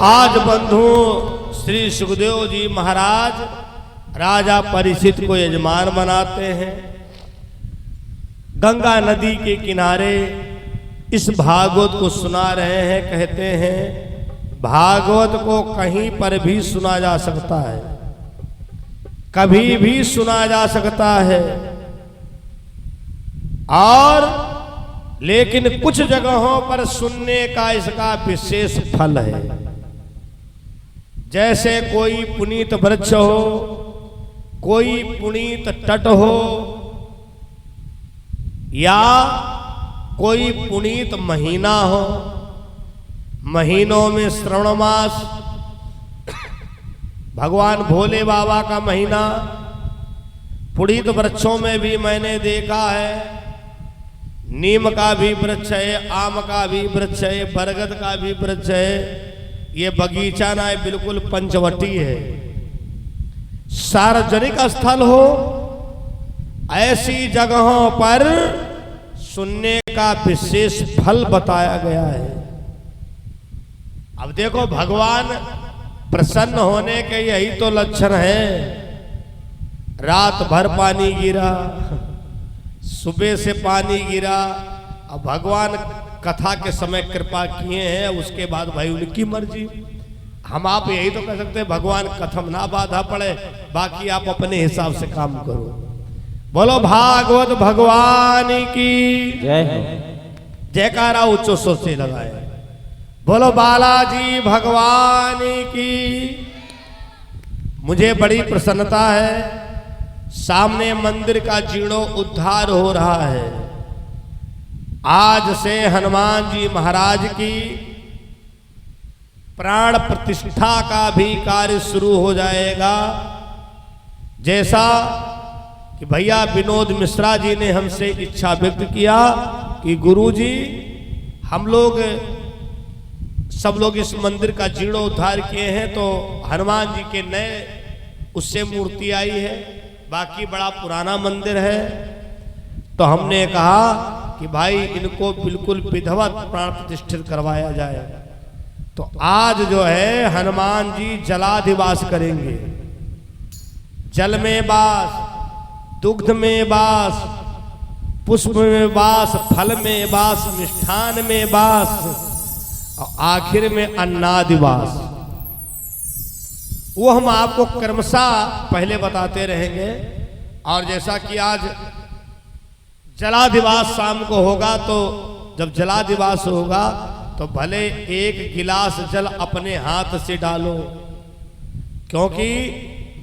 आज बंधु श्री सुखदेव जी महाराज राजा परीक्षित को यजमान बनाते हैं। गंगा नदी के किनारे इस भागवत को सुना रहे हैं। कहते हैं भागवत को कहीं पर भी सुना जा सकता है, कभी भी सुना जा सकता है, और लेकिन कुछ जगहों पर सुनने का इसका विशेष फल है। जैसे कोई पुनीत वृक्ष हो, कोई पुनीत तट हो, या कोई पुनीत महीना हो। महीनों में श्रावण मास, भगवान भोले बाबा का महीना। पुनीत वृक्षों में भी मैंने देखा है, नीम का भी वृक्ष है, आम का भी वृक्ष है, बरगद का भी वृक्ष है। ये बगीचा ना है, बिल्कुल पंचवटी है। सार्वजनिक स्थल हो, ऐसी जगहों पर सुनने का विशेष फल बताया गया है। अब देखो भगवान प्रसन्न होने के यही तो लक्षण है। रात भर पानी गिरा, सुबह से पानी गिरा, अब भगवान कथा के समय कृपा किए हैं, उसके बाद भाई उनकी मर्जी। हम आप यही तो कह सकते हैं भगवान कथम ना बाधा पड़े, बाकी आप अपने हिसाब से काम करो। बोलो भागवत भगवान की जय। जयकारा उच्च स्वर से लगाए। बोलो बालाजी भगवान की। मुझे बड़ी प्रसन्नता है सामने मंदिर का जीर्णोद्धार हो रहा है। आज से हनुमान जी महाराज की प्राण प्रतिष्ठा का भी कार्य शुरू हो जाएगा। जैसा कि भैया विनोद मिश्रा जी ने हमसे इच्छा व्यक्त किया कि गुरुजी हम लोग सब लोग इस मंदिर का जीर्णोद्धार किए हैं, तो हनुमान जी के नए उससे मूर्ति आई है, बाकी बड़ा पुराना मंदिर है। तो हमने कहा कि भाई इनको बिल्कुल विधिवत प्राण प्रतिष्ठित करवाया जाए। तो आज जो है हनुमान जी जलाधिवास करेंगे। जल में वास, दुग्ध में वास, पुष्प में वास, फल में वास, मिष्ठान में वास और आखिर में अन्नादिवास। वो हम आपको क्रमशः पहले बताते रहेंगे। और जैसा कि आज जलाधिवास शाम को होगा, तो जब जलाधिवास होगा तो भले एक गिलास जल अपने हाथ से डालो, क्योंकि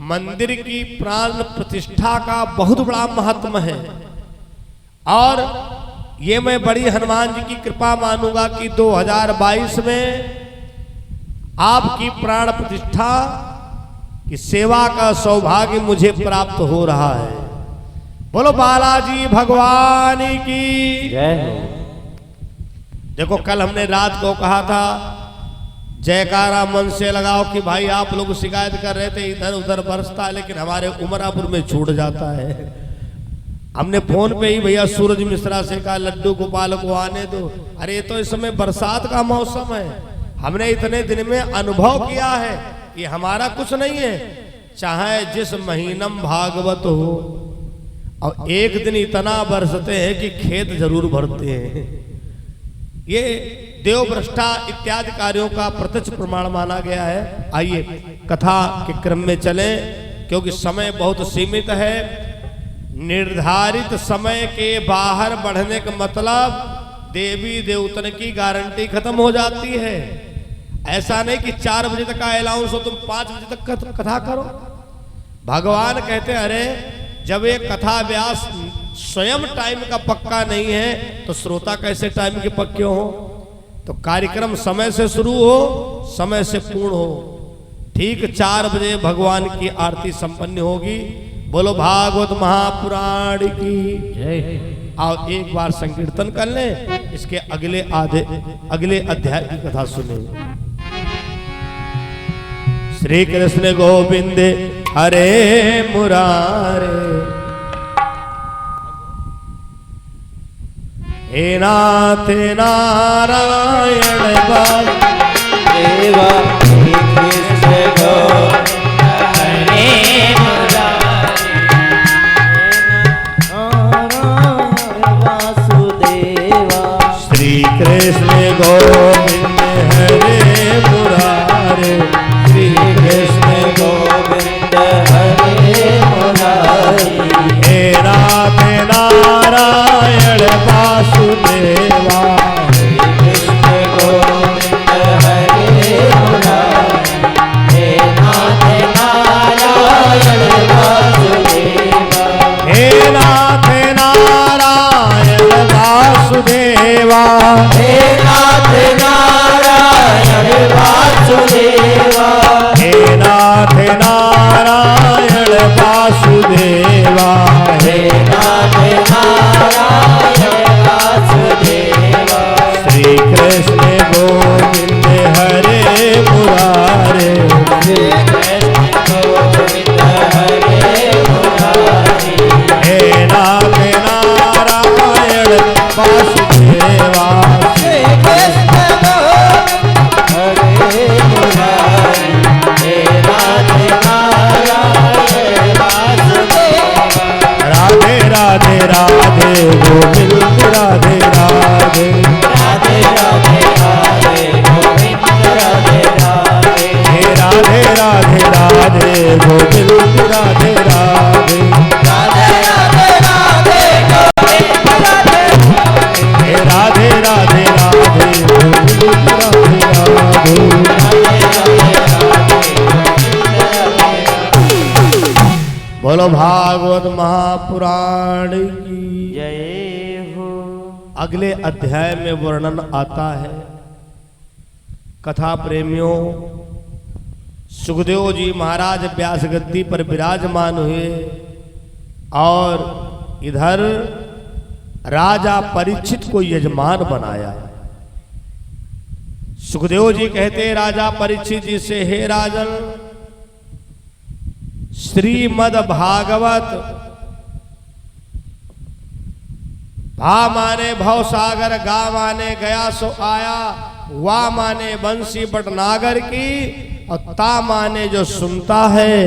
मंदिर की प्राण प्रतिष्ठा का बहुत बड़ा महत्व है। और ये मैं बड़ी हनुमान जी की कृपा मानूंगा कि 2022 में आपकी प्राण प्रतिष्ठा की सेवा का सौभाग्य मुझे प्राप्त हो रहा है। बोलो बालाजी भगवान की जय हो। देखो कल हमने रात को कहा था जयकारा मन से लगाओ कि भाई आप लोग शिकायत कर रहे थे इधर उधर बरसता है, लेकिन हमारे उमरापुर में छूट जाता है। हमने फोन पे ही भैया सूरज मिश्रा से कहा लड्डू गोपाल को आने दो। अरे तो इस समय बरसात का मौसम है, हमने इतने दिन में अनुभव किया है कि हमारा कुछ नहीं है, चाहे जिस महीनम भागवत हो, और एक दिन इतना बरसते हैं कि खेत जरूर भरते हैं। ये देवभ्रष्टा इत्यादि कार्यों का प्रत्यक्ष प्रमाण माना गया है। आइए कथा के क्रम में चलें, क्योंकि समय बहुत सीमित है। निर्धारित समय के बाहर बढ़ने का मतलब देवी देवतन की गारंटी खत्म हो जाती है। ऐसा नहीं कि 4 बजे तक का अलाउंस हो तुम 5 बजे तक कथा करो। भगवान कहते हैं अरे जब एक कथा व्यास स्वयं टाइम का पक्का नहीं है तो श्रोता कैसे टाइम के पक्के हो। तो कार्यक्रम समय से शुरू हो, समय से पूर्ण हो। ठीक 4 बजे भगवान की आरती संपन्न होगी। बोलो भागवत महापुराण की जय। आओ एक बार संकीर्तन कर लें, इसके अगले अध्याय की कथा सुने। श्री कृष्ण गोविंद हरे मुरारे, हे नाथ नारायण देवा हे कृष्ण गोविंद हरे मुरारे, वासुदेवा। श्री कृष्ण गोविंद हरे मुरारे, श्री कृष्ण गोविंद हरे मुरारे, हे नाथ नारायण वासुदेवा। कृष्ण गोविंद हरे मुरारे, हे नाथ नारायण वासुदेवा। हे नाथ नारायण वासुदेवा। हे नाथ नारायण बोलो भागवत महापुराण की जय हो। अगले अध्याय में वर्णन आता है। कथा प्रेमियों, सुखदेव जी महाराज व्यास गद्दी पर विराजमान हुए और इधर राजा परीक्षित को यजमान बनाया। सुखदेव जी कहते राजा परीक्षित जी से, हे राजन, श्रीमद् भागवत, भा माने भव सागर, गा माने गया सो आया, वा माने बंसी बटनागर की, और ता माने जो सुनता है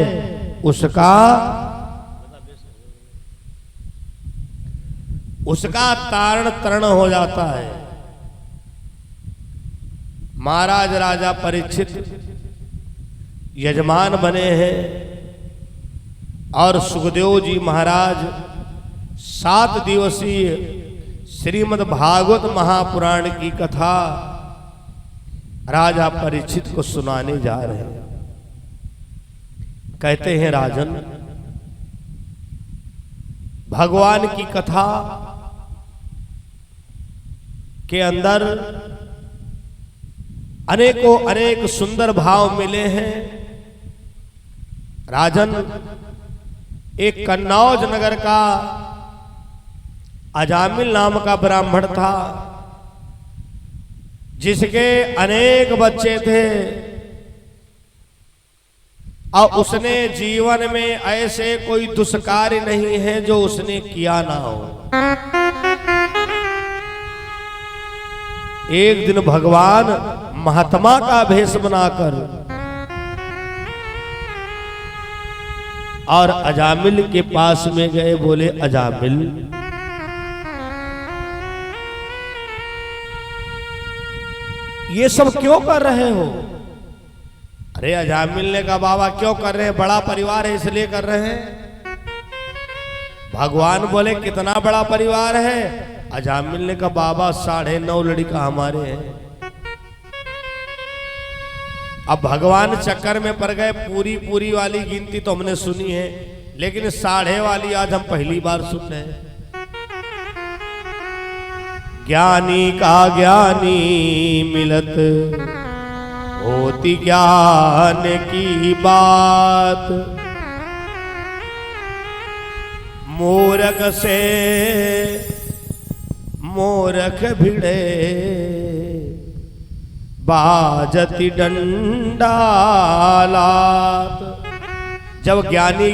उसका तारण तरण हो जाता है। महाराज राजा परीक्षित यजमान बने हैं और सुखदेव जी महाराज 7 दिवसीय श्रीमद् भागवत महापुराण की कथा राजा परीक्षित को सुनाने जा रहे हैं। कहते हैं, राजन, भगवान की कथा के अंदर अनेकों अनेक सुंदर भाव मिले हैं। राजन, एक कन्नौज नगर का अजामिल नाम का ब्राह्मण था, जिसके अनेक बच्चे थे और उसने जीवन में ऐसे कोई दुष्कार्य नहीं है जो उसने किया ना हो। एक दिन भगवान महात्मा का भेष बनाकर और अजामिल के पास में गए। बोले, अजामिल, ये सब क्यों कर रहे हो? अरे अजामिल ने कहा, बाबा क्यों कर रहे हैं? बड़ा परिवार है इसलिए कर रहे हैं। भगवान बोले, कितना बड़ा परिवार है? अजामिल ने कहा, बाबा 9.5 लड़का हमारे हैं। अब भगवान चक्कर में पड़ गए। पूरी वाली गिनती तो हमने सुनी है, लेकिन 1.5 वाली आज हम पहली बार सुन रहे हैं। ज्ञानी का ज्ञानी मिलत होती ज्ञान की बात, मूर्ख से मूर्ख भिड़े बाजती डंडालात। जब ज्ञानी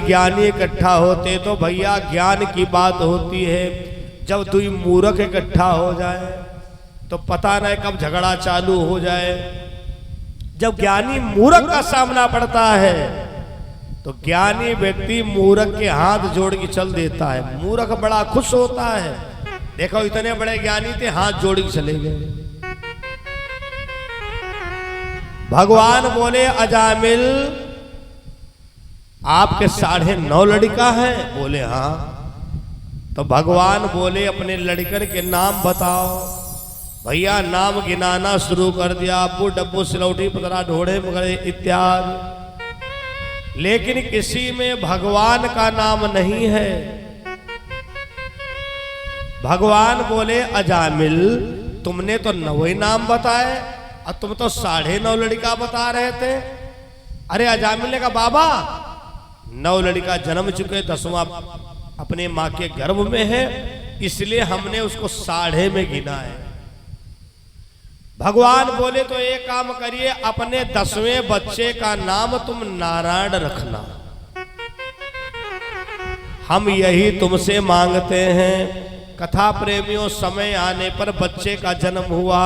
इकट्ठा होते तो भैया ज्ञान की बात होती है। जब 2 मूर्ख इकट्ठा हो जाए तो पता नहीं कब झगड़ा चालू हो जाए। जब ज्ञानी मूर्ख का सामना पड़ता है तो ज्ञानी व्यक्ति मूर्ख के हाथ जोड़ के चल देता है। मूर्ख बड़ा खुश होता है। देखो, इतने बड़े ज्ञानी थे, हाथ जोड़ के चले गए। भगवान बोले, अजामिल, आपके 9.5 लड़का है? बोले, हाँ। तो भगवान बोले, अपने लड़कन के नाम बताओ। भैया नाम गिनाना शुरू कर दिया। अब्बू, डब्बू, सिलौटी, पतरा, ढोड़े, मगड़े इत्यादि। लेकिन किसी में भगवान का नाम नहीं है। भगवान बोले, अजामिल, तुमने तो 9 नाम बताए और तुम तो 9.5 लड़का बता रहे थे। अरे अजामिल ने कहा, बाबा 9 लड़का जन्म चुके, 10वां अपने माँ के गर्भ में है, इसलिए हमने उसको 9.5 में गिना है। भगवान बोले, तो एक काम करिए, अपने 10वें बच्चे का नाम तुम नारायण रखना। हम यही तुमसे मांगते हैं। कथा प्रेमियों, समय आने पर बच्चे का जन्म हुआ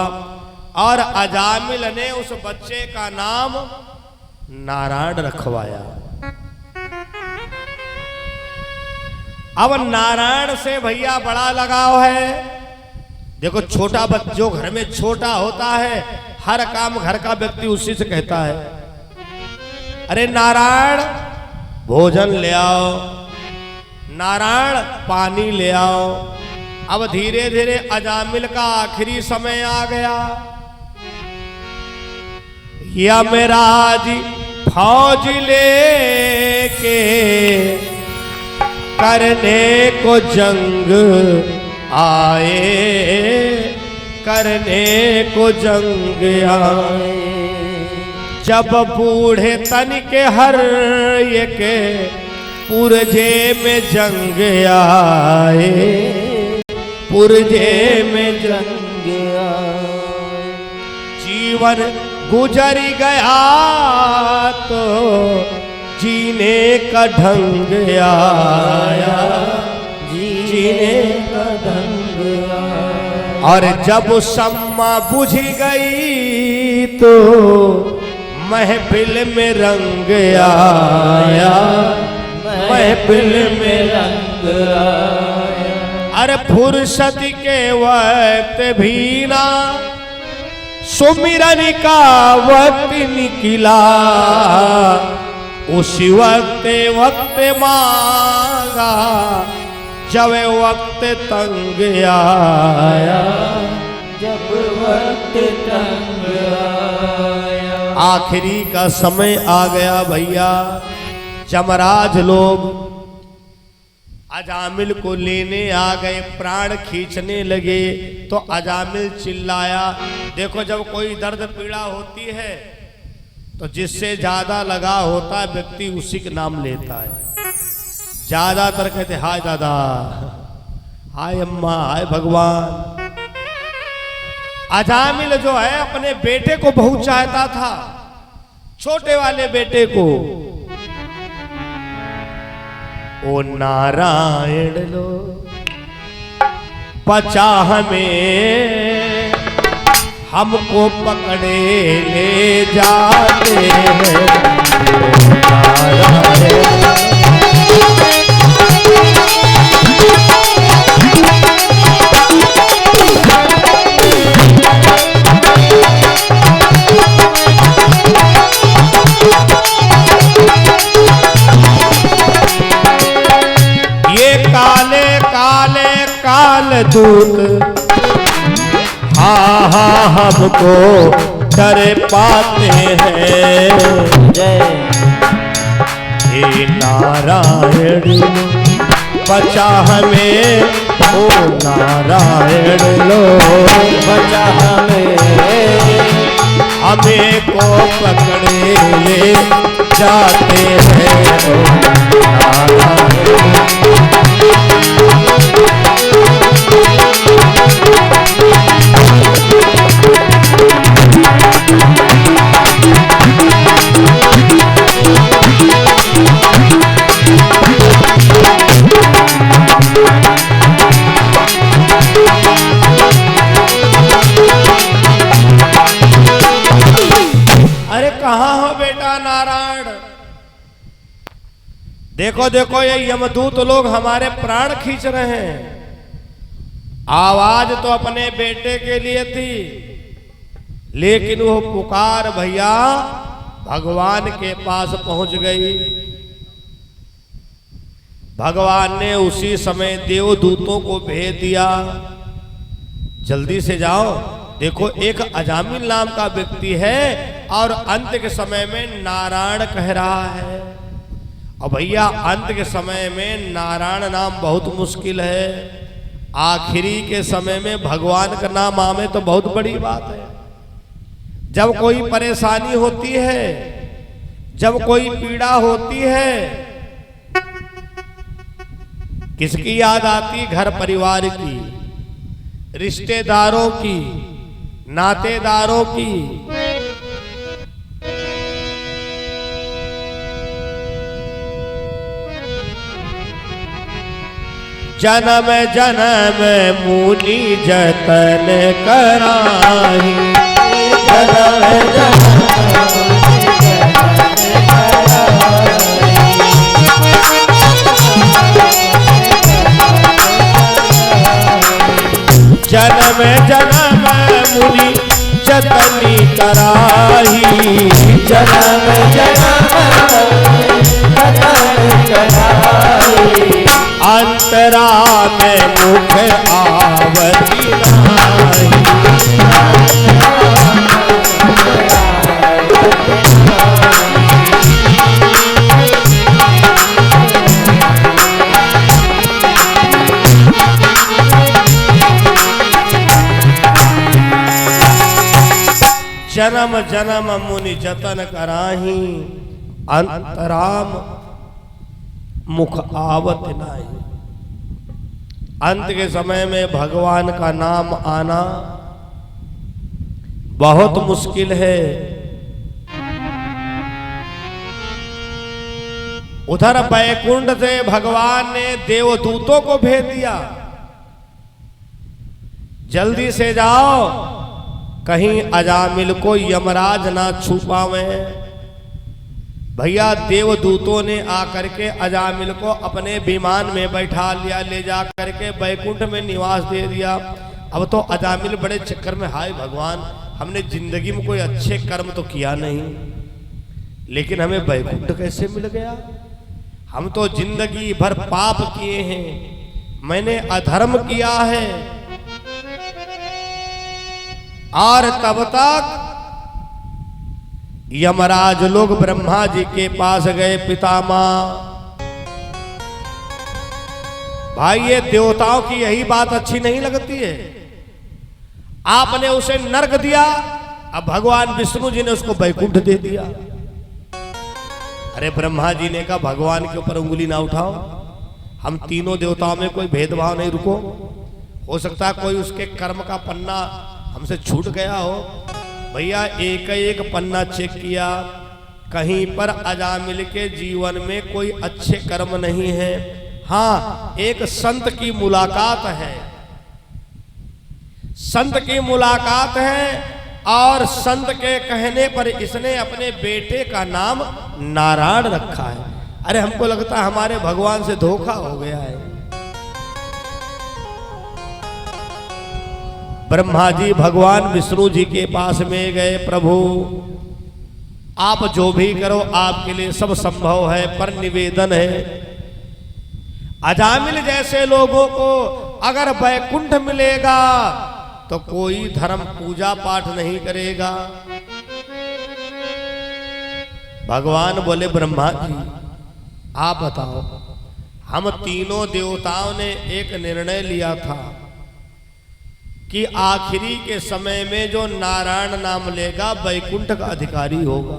और अजामिल ने उस बच्चे का नाम नारायण रखवाया। अब नारायण से भैया बड़ा लगाव है। देखो, छोटा बच्चा जो घर में छोटा होता है, हर काम घर का व्यक्ति उसी से कहता है, अरे नारायण भोजन ले आओ, नारायण पानी ले आओ। अब धीरे धीरे अजामिल का आखिरी समय आ गया। यमराज फौज लेके करने को जंग आए, करने को जंग आए। जब बूढ़े तन के हर एक पुरजे में जंग आए, पुरजे में जंग आए। जीवन गुजर गया तो जीने का ढंग आया, जीने का ढंग आया। और जब सम्मा बुझ गई तो महफिल में रंग आया, महफिल में रंग आया। अरे फुर्सत के वक्त भी ना सुमिरन का वक्त निकला, उसी वक्त मांगा जब वक्त तंग आया, जब वक्त तंग आया। आखिरी का समय आ गया भैया। जमराज लोग अजामिल को लेने आ गए, प्राण खींचने लगे तो अजामिल चिल्लाया। देखो जब कोई दर्द पीड़ा होती है तो जिससे ज्यादा लगा होता है व्यक्ति उसी का नाम लेता है। ज्यादातर कहते हाय दादा, हाय अम्मा, हाय भगवान। अजामिल जो है अपने बेटे को बहुत चाहता था, छोटे वाले बेटे को। ओ नारायण लो बचा हमें, हमको पकड़े ले जाते हैं। ये काले काले काल दूत हाँ हमको डर पाते हैं। हे नारायण बचा हमें, ओ नारायण लो बचा हमें, हमें को पकड़े ले जाते हैं। ओ नारायण देखो देखो ये यमदूत लोग हमारे प्राण खींच रहे हैं। आवाज तो अपने बेटे के लिए थी, लेकिन वो पुकार भैया भगवान के पास पहुंच गई। भगवान ने उसी समय देवदूतों को भेज दिया, जल्दी से जाओ। देखो एक अजामिल नाम का व्यक्ति है और अंत के समय में नारायण कह रहा है। और भैया अंत के समय में नारायण नाम बहुत मुश्किल है, आखिरी के समय में भगवान का नाम आवे तो बहुत बड़ी बात है। जब कोई परेशानी होती है, जब कोई पीड़ा होती है, किसकी याद आती? घर परिवार की, रिश्तेदारों की, नातेदारों की। जन्म जन्म मुनि जतन कराई, जन्म जन्म जन्म मुनि जतन कराई, जन्म जन्म जतन कराई। अंतरा में मुख आवती नाही, जन्म जन्म मुनि जतन कराही, अंतराम मुख आवत नाही। अंत के समय में भगवान का नाम आना बहुत मुश्किल है। उधर बैकुंठ से भगवान ने देवदूतों को भेज दिया, जल्दी से जाओ, कहीं अजामिल को यमराज ना छू पावे। भैया देवदूतों ने आकर के अजामिल को अपने विमान में बैठा लिया, ले जा करके बैकुंठ में निवास दे दिया। अब तो अजामिल बड़े चक्कर में, हाय भगवान, हमने जिंदगी में कोई अच्छे कर्म तो किया नहीं, लेकिन हमें बैकुंठ कैसे मिल गया? हम तो जिंदगी भर पाप किए हैं, मैंने अधर्म किया है। और तब तक यमराज लोग ब्रह्मा जी के पास गए, पितामह भाई ये देवताओं की यही बात अच्छी नहीं लगती है, आपने उसे नरक दिया, अब भगवान विष्णु जी ने उसको बैकुंठ दे दिया। अरे ब्रह्मा जी ने कहा भगवान के ऊपर उंगली ना उठाओ, हम तीनों देवताओं में कोई भेदभाव नहीं, रुको, हो सकता है कोई उसके कर्म का पन्ना हमसे छूट गया हो। भैया एक एक पन्ना चेक किया, कहीं पर अजामिल के जीवन में कोई अच्छे कर्म नहीं है। हाँ, एक संत की मुलाकात है, संत की मुलाकात है, और संत के कहने पर इसने अपने बेटे का नाम नारायण रखा है। अरे हमको लगता है हमारे भगवान से धोखा हो गया है। ब्रह्मा जी भगवान विष्णु जी के पास में गए, प्रभु आप जो भी करो आपके लिए सब संभव है, पर निवेदन है अजामिल जैसे लोगों को अगर बैकुंठ मिलेगा तो कोई धर्म पूजा पाठ नहीं करेगा। भगवान बोले ब्रह्मा जी आप बताओ, हम तीनों देवताओं ने एक निर्णय लिया था कि आखिरी के समय में जो नारायण नाम लेगा बैकुंठ का अधिकारी होगा,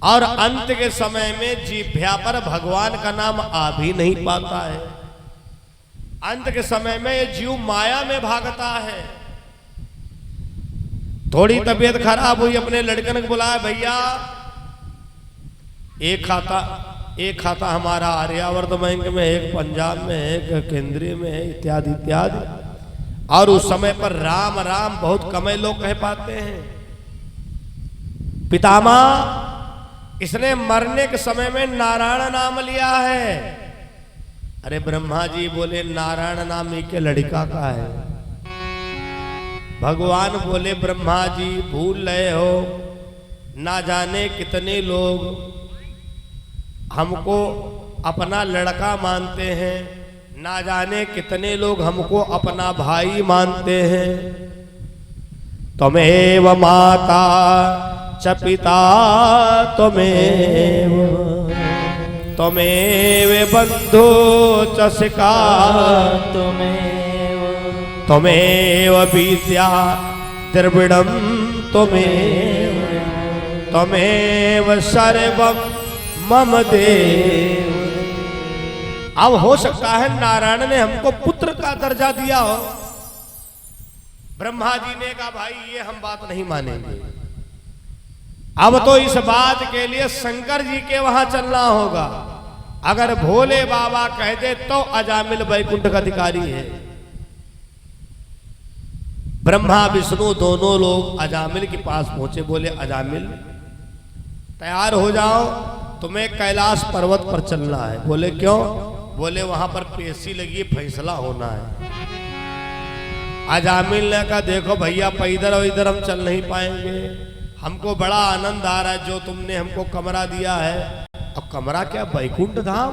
और अंत के समय में जिह्वा पर भगवान का नाम आ भी नहीं पाता है। अंत के समय में ये जीव माया में भागता है। थोड़ी तबीयत खराब हुई, अपने लड़कन को बुलाया, भैया एक खाता हमारा आर्यावर्त बैंक में, एक पंजाब में, एक केंद्रीय में है, इत्यादि इत्यादि। और उस समय पर राम राम बहुत कम लोग कह पाते हैं। पितामह इसने मरने के समय में नारायण नाम लिया है। अरे ब्रह्मा जी बोले नारायण नाम के लड़का का है। भगवान बोले ब्रह्मा जी भूल रहे हो, ना जाने कितने लोग हमको अपना लड़का मानते हैं, ना जाने कितने लोग हमको अपना भाई मानते हैं। त्वमेव माता च पिता त्वमेव बंधु च सखा त्वमेव विद्या द्रविड़ं त्वमेव सर्वं मम देव। अब हो सकता है नारायण ने हमको पुत्र का दर्जा दिया हो। ब्रह्मा जी ने कहा भाई ये हम बात नहीं मानेंगे, अब तो इस बात के लिए शंकर जी के वहां चलना होगा। अगर भोले बाबा कह दे तो अजामिल बैकुंठ का अधिकारी है। ब्रह्मा विष्णु दोनों लोग अजामिल के पास पहुंचे, बोले अजामिल तैयार हो जाओ, तुम्हें कैलाश पर्वत पर चलना है। बोले क्यों? बोले वहां पर पेशी लगी, फैसला होना है। अजामिल ने कहा देखो भैया पैदल और इधर हम चल नहीं पाएंगे, हमको बड़ा आनंद आ रहा है जो तुमने हमको कमरा दिया है। अब कमरा क्या, बैकुंठ धाम,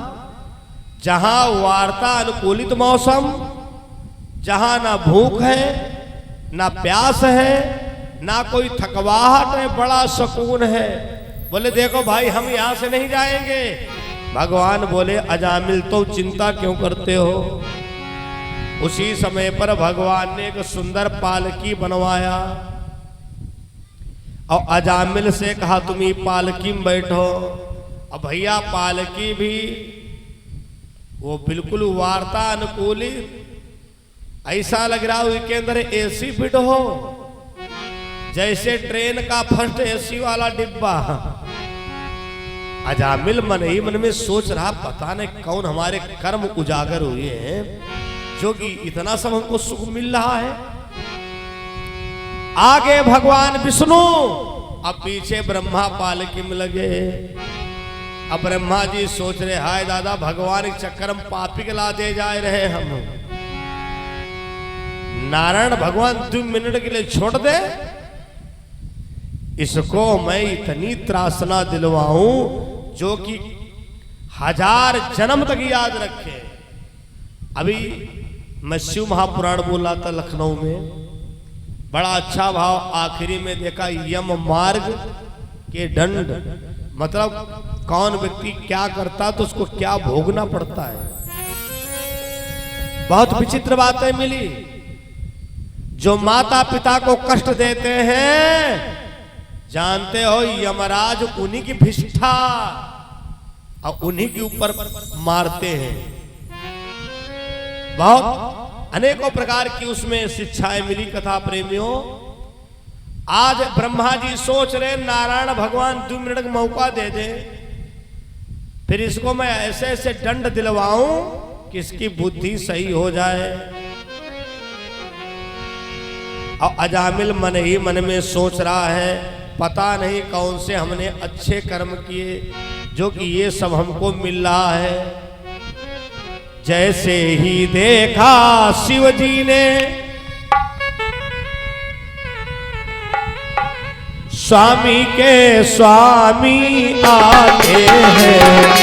जहां वार्ता अनुकूलित मौसम, जहां ना भूख है ना प्यास है ना कोई थकवाहट है, बड़ा सुकून है। बोले देखो भाई हम यहां से नहीं जाएंगे। भगवान बोले अजामिल तो चिंता क्यों करते हो। उसी समय पर भगवान ने एक सुंदर पालकी बनवाया, और अजामिल से कहा तुम ही पालकी में बैठो। अब भैया पालकी भी वो बिल्कुल वार्ता अनुकूलित, ऐसा लग रहा है के अंदर एसी फिट हो, जैसे ट्रेन का फर्स्ट एसी वाला डिब्बा। अजामिल मन ही मन में सोच रहा पता नहीं कौन हमारे कर्म उजागर हुए हैं जो कि इतना सब हमको सुख मिल रहा है। आगे भगवान विष्णु, अब पीछे ब्रह्मा पालकी में लगे। अब ब्रह्मा जी सोच रहे हाय दादा भगवान के चक्कर में पापी के ला दे जा रहे हम। नारायण भगवान 2 मिनट के लिए छोड़ दे, इसको मैं इतनी त्रासना दिलवाऊं जो कि 1000 जन्म तक याद रखे। अभी मैं शिव महापुराण बोला था लखनऊ में, बड़ा अच्छा भाव आखिरी में देखा यम मार्ग के दंड, मतलब कौन व्यक्ति क्या करता तो उसको क्या भोगना पड़ता है। बहुत विचित्र बातें मिली। जो माता पिता को कष्ट देते हैं जानते हो यमराज उन्हीं की भिष्ठा और उन्हीं के ऊपर मारते हैं। बहुत अनेकों प्रकार की उसमें शिक्षाएं मिली कथा प्रेमियों। आज ब्रह्मा जी सोच रहे नारायण भगवान 2 मिनट का मौका दे दे, फिर इसको मैं ऐसे ऐसे दंड दिलवाऊं कि इसकी बुद्धि सही हो जाए। और अजामिल मन ही मन में सोच रहा है पता नहीं कौन से हमने अच्छे कर्म किए जो कि ये सब हमको मिल रहा है। जैसे ही देखा शिव जी ने स्वामी के स्वामी आते हैं,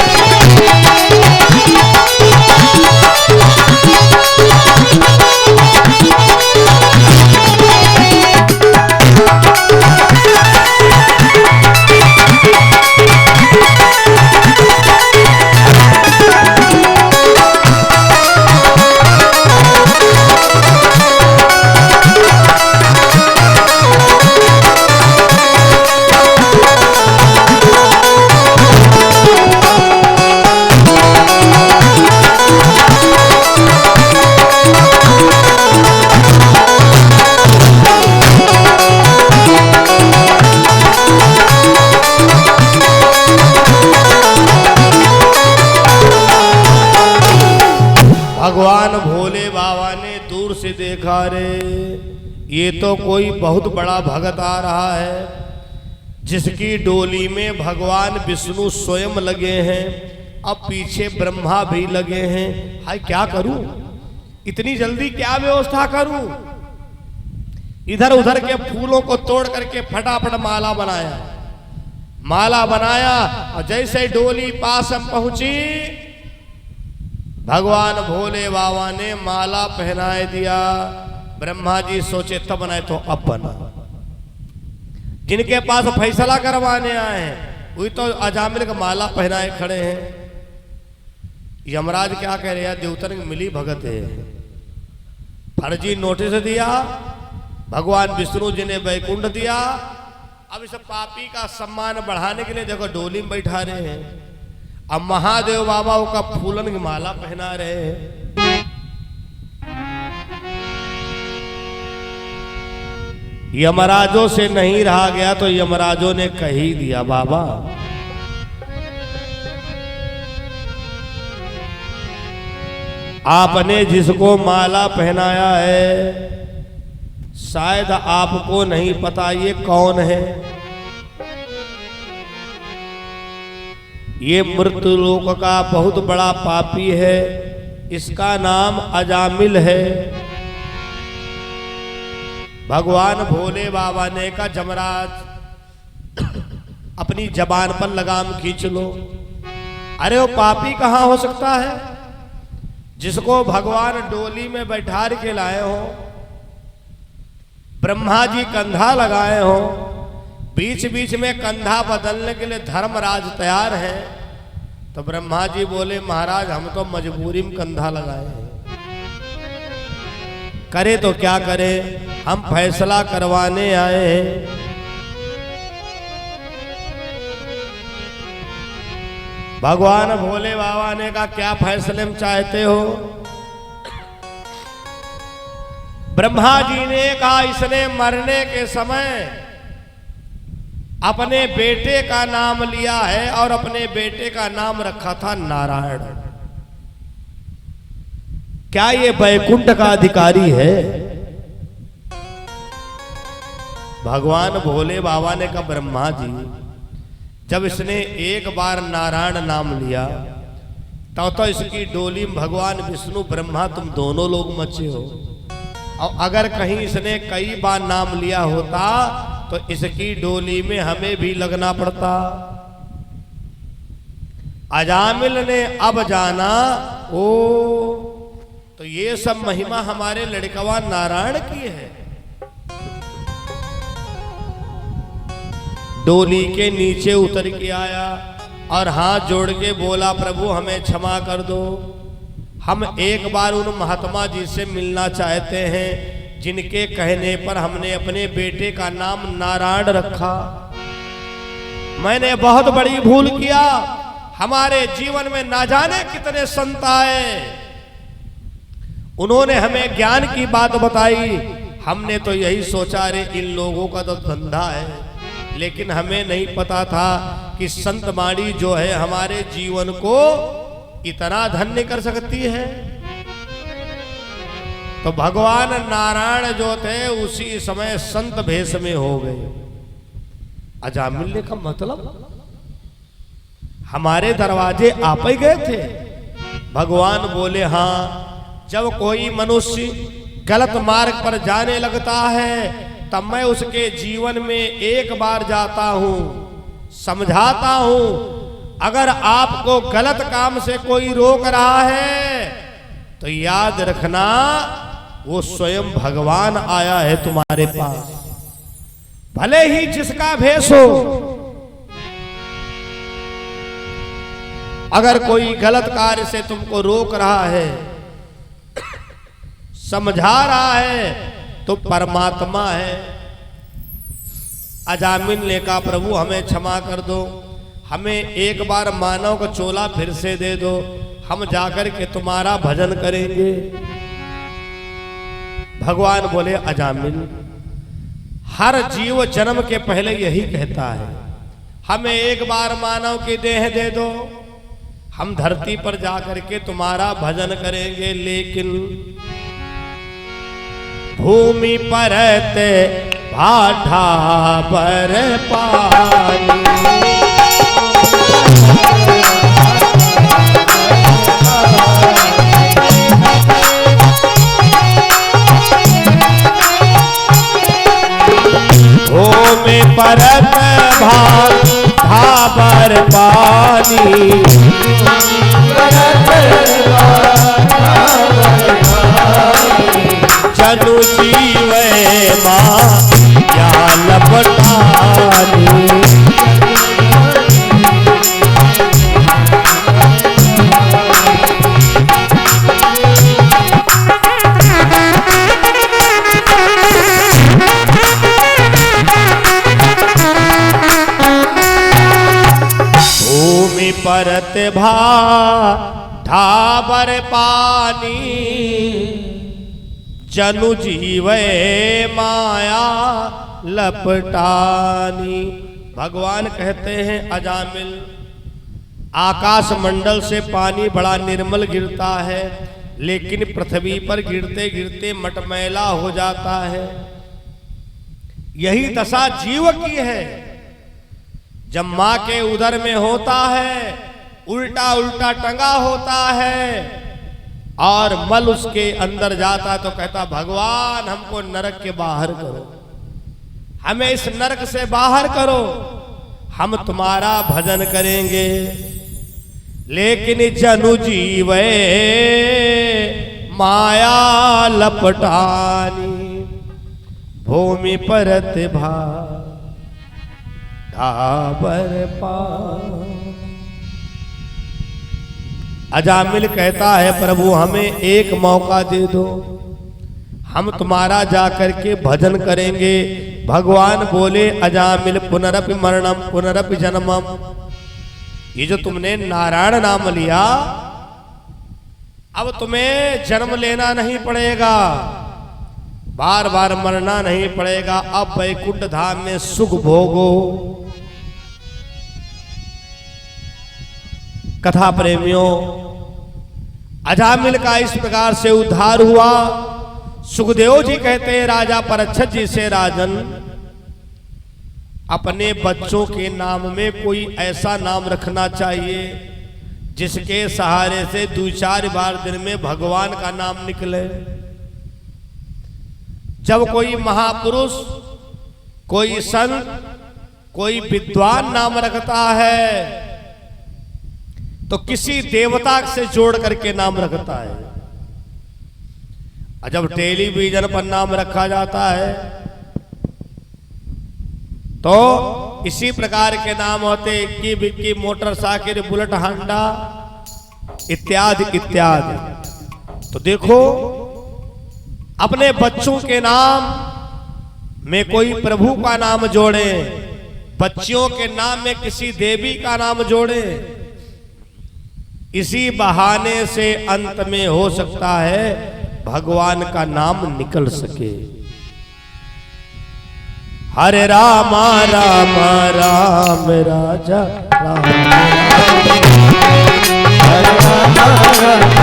भगवान भोले बाबा ने दूर से देखा रे ये तो कोई बहुत बड़ा भगत आ रहा है जिसकी डोली में भगवान विष्णु स्वयं लगे हैं, अब पीछे ब्रह्मा भी लगे हैं। हाय क्या करूं, इतनी जल्दी क्या व्यवस्था करूं। इधर उधर के फूलों को तोड़ करके फटाफट माला बनाया। माला बनाया और जैसे डोली पास हम पहुंची भगवान भोले बाबा ने माला पहनाए दिया। ब्रह्मा जी सोचे तब बनाए तो अब बना। जिनके पास फैसला करवाने आए हैं वही तो अजामिल का माला पहनाए खड़े हैं। यमराज क्या कह रहे हैं, देवतन की मिली भगत है। फर्जी नोटिस दिया, भगवान विष्णु जी ने वैकुंठ दिया। अब इस पापी का सम्मान बढ़ाने के लिए देखो डोली में बैठा रहे हैं। अब महादेव बाबा का फूलन की माला पहना रहे हैं। यमराजों से नहीं रहा गया तो यमराजों ने कह ही दिया बाबा आपने जिसको माला पहनाया है शायद आपको नहीं पता ये कौन है। ये मृत्यु लोक का बहुत बड़ा पापी है, इसका नाम अजामिल है। भगवान भोले बाबा ने कहा जमराज अपनी जबान पर लगाम खींच लो। अरे वो पापी कहाँ हो सकता है जिसको भगवान डोली में बैठा के लाए हो, ब्रह्मा जी कंधा लगाए हो, बीच बीच में कंधा बदलने के लिए धर्मराज तैयार है। तो ब्रह्मा जी बोले महाराज हम तो मजबूरी में कंधा लगाए हैं, करे तो क्या करे, हम फैसला करवाने आए हैं। भगवान भोले बाबा ने कहा क्या फैसले में चाहते हो? ब्रह्मा जी ने कहा इसने मरने के समय अपने बेटे का नाम लिया है और अपने बेटे का नाम रखा था नारायण। क्या ये वैकुंठ का अधिकारी है? भगवान भोले बाबा ने कहा ब्रह्मा जी जब इसने एक बार नारायण नाम लिया तो इसकी डोली में भगवान विष्णु ब्रह्मा तुम दोनों लोग मचे हो, और अगर कहीं इसने कई बार नाम लिया होता तो इसकी डोली में हमें भी लगना पड़ता। अजामिल ने अब जाना ओ तो ये सब महिमा हमारे लड़कवा नारायण की है। डोली के नीचे उतर के आया और हाथ जोड़ के बोला प्रभु हमें क्षमा कर दो, हम एक बार उन महात्मा जी से मिलना चाहते हैं जिनके कहने पर हमने अपने बेटे का नाम नारायण रखा। मैंने बहुत बड़ी भूल किया, हमारे जीवन में ना जाने कितने संत आए, उन्होंने हमें ज्ञान की बात बताई, हमने तो यही सोचा अरे इन लोगों का तो धंधा है, लेकिन हमें नहीं पता था कि संत वाणी जो है हमारे जीवन को इतना धन्य कर सकती है। तो भगवान नारायण जो थे उसी समय संत भेष में हो गए। अजामिल का मतलब हमारे दरवाजे आप ही गए थे? भगवान बोले हाँ, जब कोई मनुष्य गलत मार्ग पर जाने लगता है तब मैं उसके जीवन में एक बार जाता हूं, समझाता हूं। अगर आपको गलत काम से कोई रोक रहा है तो याद रखना वो स्वयं भगवान आया है तुम्हारे पास, भले ही जिसका भेष हो। अगर कोई गलत कार्य से तुमको रोक रहा है, समझा रहा है तो परमात्मा है। अजामिल ने कहा प्रभु हमें क्षमा कर दो, हमें एक बार मानव का चोला फिर से दे दो, हम जाकर के तुम्हारा भजन करेंगे। भगवान बोले अजामिल हर जीव जन्म के पहले यही कहता है हमें एक बार मानव की देह दे दो, हम धरती पर जाकर के तुम्हारा भजन करेंगे। लेकिन भूमि परत भाठा पर पानी, भूमि परत भाठा पर पानी, जनु जीवे माँ या लपटानी। भूमि परत भाठा पर पानी, जनु जीवे माया लपटानी। भगवान कहते हैं अजामिल आकाश मंडल से पानी बड़ा निर्मल गिरता है, लेकिन पृथ्वी पर गिरते गिरते मटमैला हो जाता है। यही दशा जीव की है। जब माँ के उदर में होता है उल्टा उल्टा टंगा होता है और मल उसके अंदर जाता तो कहता भगवान हमको नरक के बाहर करो, हमें इस नरक से बाहर करो, हम तुम्हारा भजन करेंगे। लेकिन जनु जीवे माया लपटानी, भूमि परत भाबर पा। अजामिल कहता है प्रभु हमें एक मौका दे दो, हम तुम्हारा जाकर के भजन करेंगे। भगवान बोले अजामिल पुनरपि मरणम पुनरपि जन्मम, ये जो तुमने नारायण नाम लिया, अब तुम्हें जन्म लेना नहीं पड़ेगा, बार बार मरना नहीं पड़ेगा। अब वैकुंठ धाम में सुख भोगो। कथा प्रेमियों, अजामिल का इस प्रकार से उद्धार हुआ। सुखदेव जी कहते हैं राजा परीक्षित जी से, राजन अपने बच्चों के नाम में कोई ऐसा नाम रखना चाहिए जिसके सहारे से 2-4 बार दिन में भगवान का नाम निकले। जब कोई महापुरुष, कोई संत, कोई विद्वान नाम रखता है तो किसी देवता से जोड़ करके नाम रखता है। और जब टेलीविजन पर नाम रखा जाता है तो इसी प्रकार के नाम होते कि बिक्की, मोटरसाइकिल, बुलेट, हांडा इत्यादि इत्यादि। तो देखो, अपने बच्चों के नाम में कोई प्रभु का नाम जोड़े, बच्चियों के नाम में किसी देवी का नाम जोड़े। इसी बहाने से अंत में हो सकता है भगवान का नाम निकल सके। हरे राम राम राम राजा राम, हरे राम राम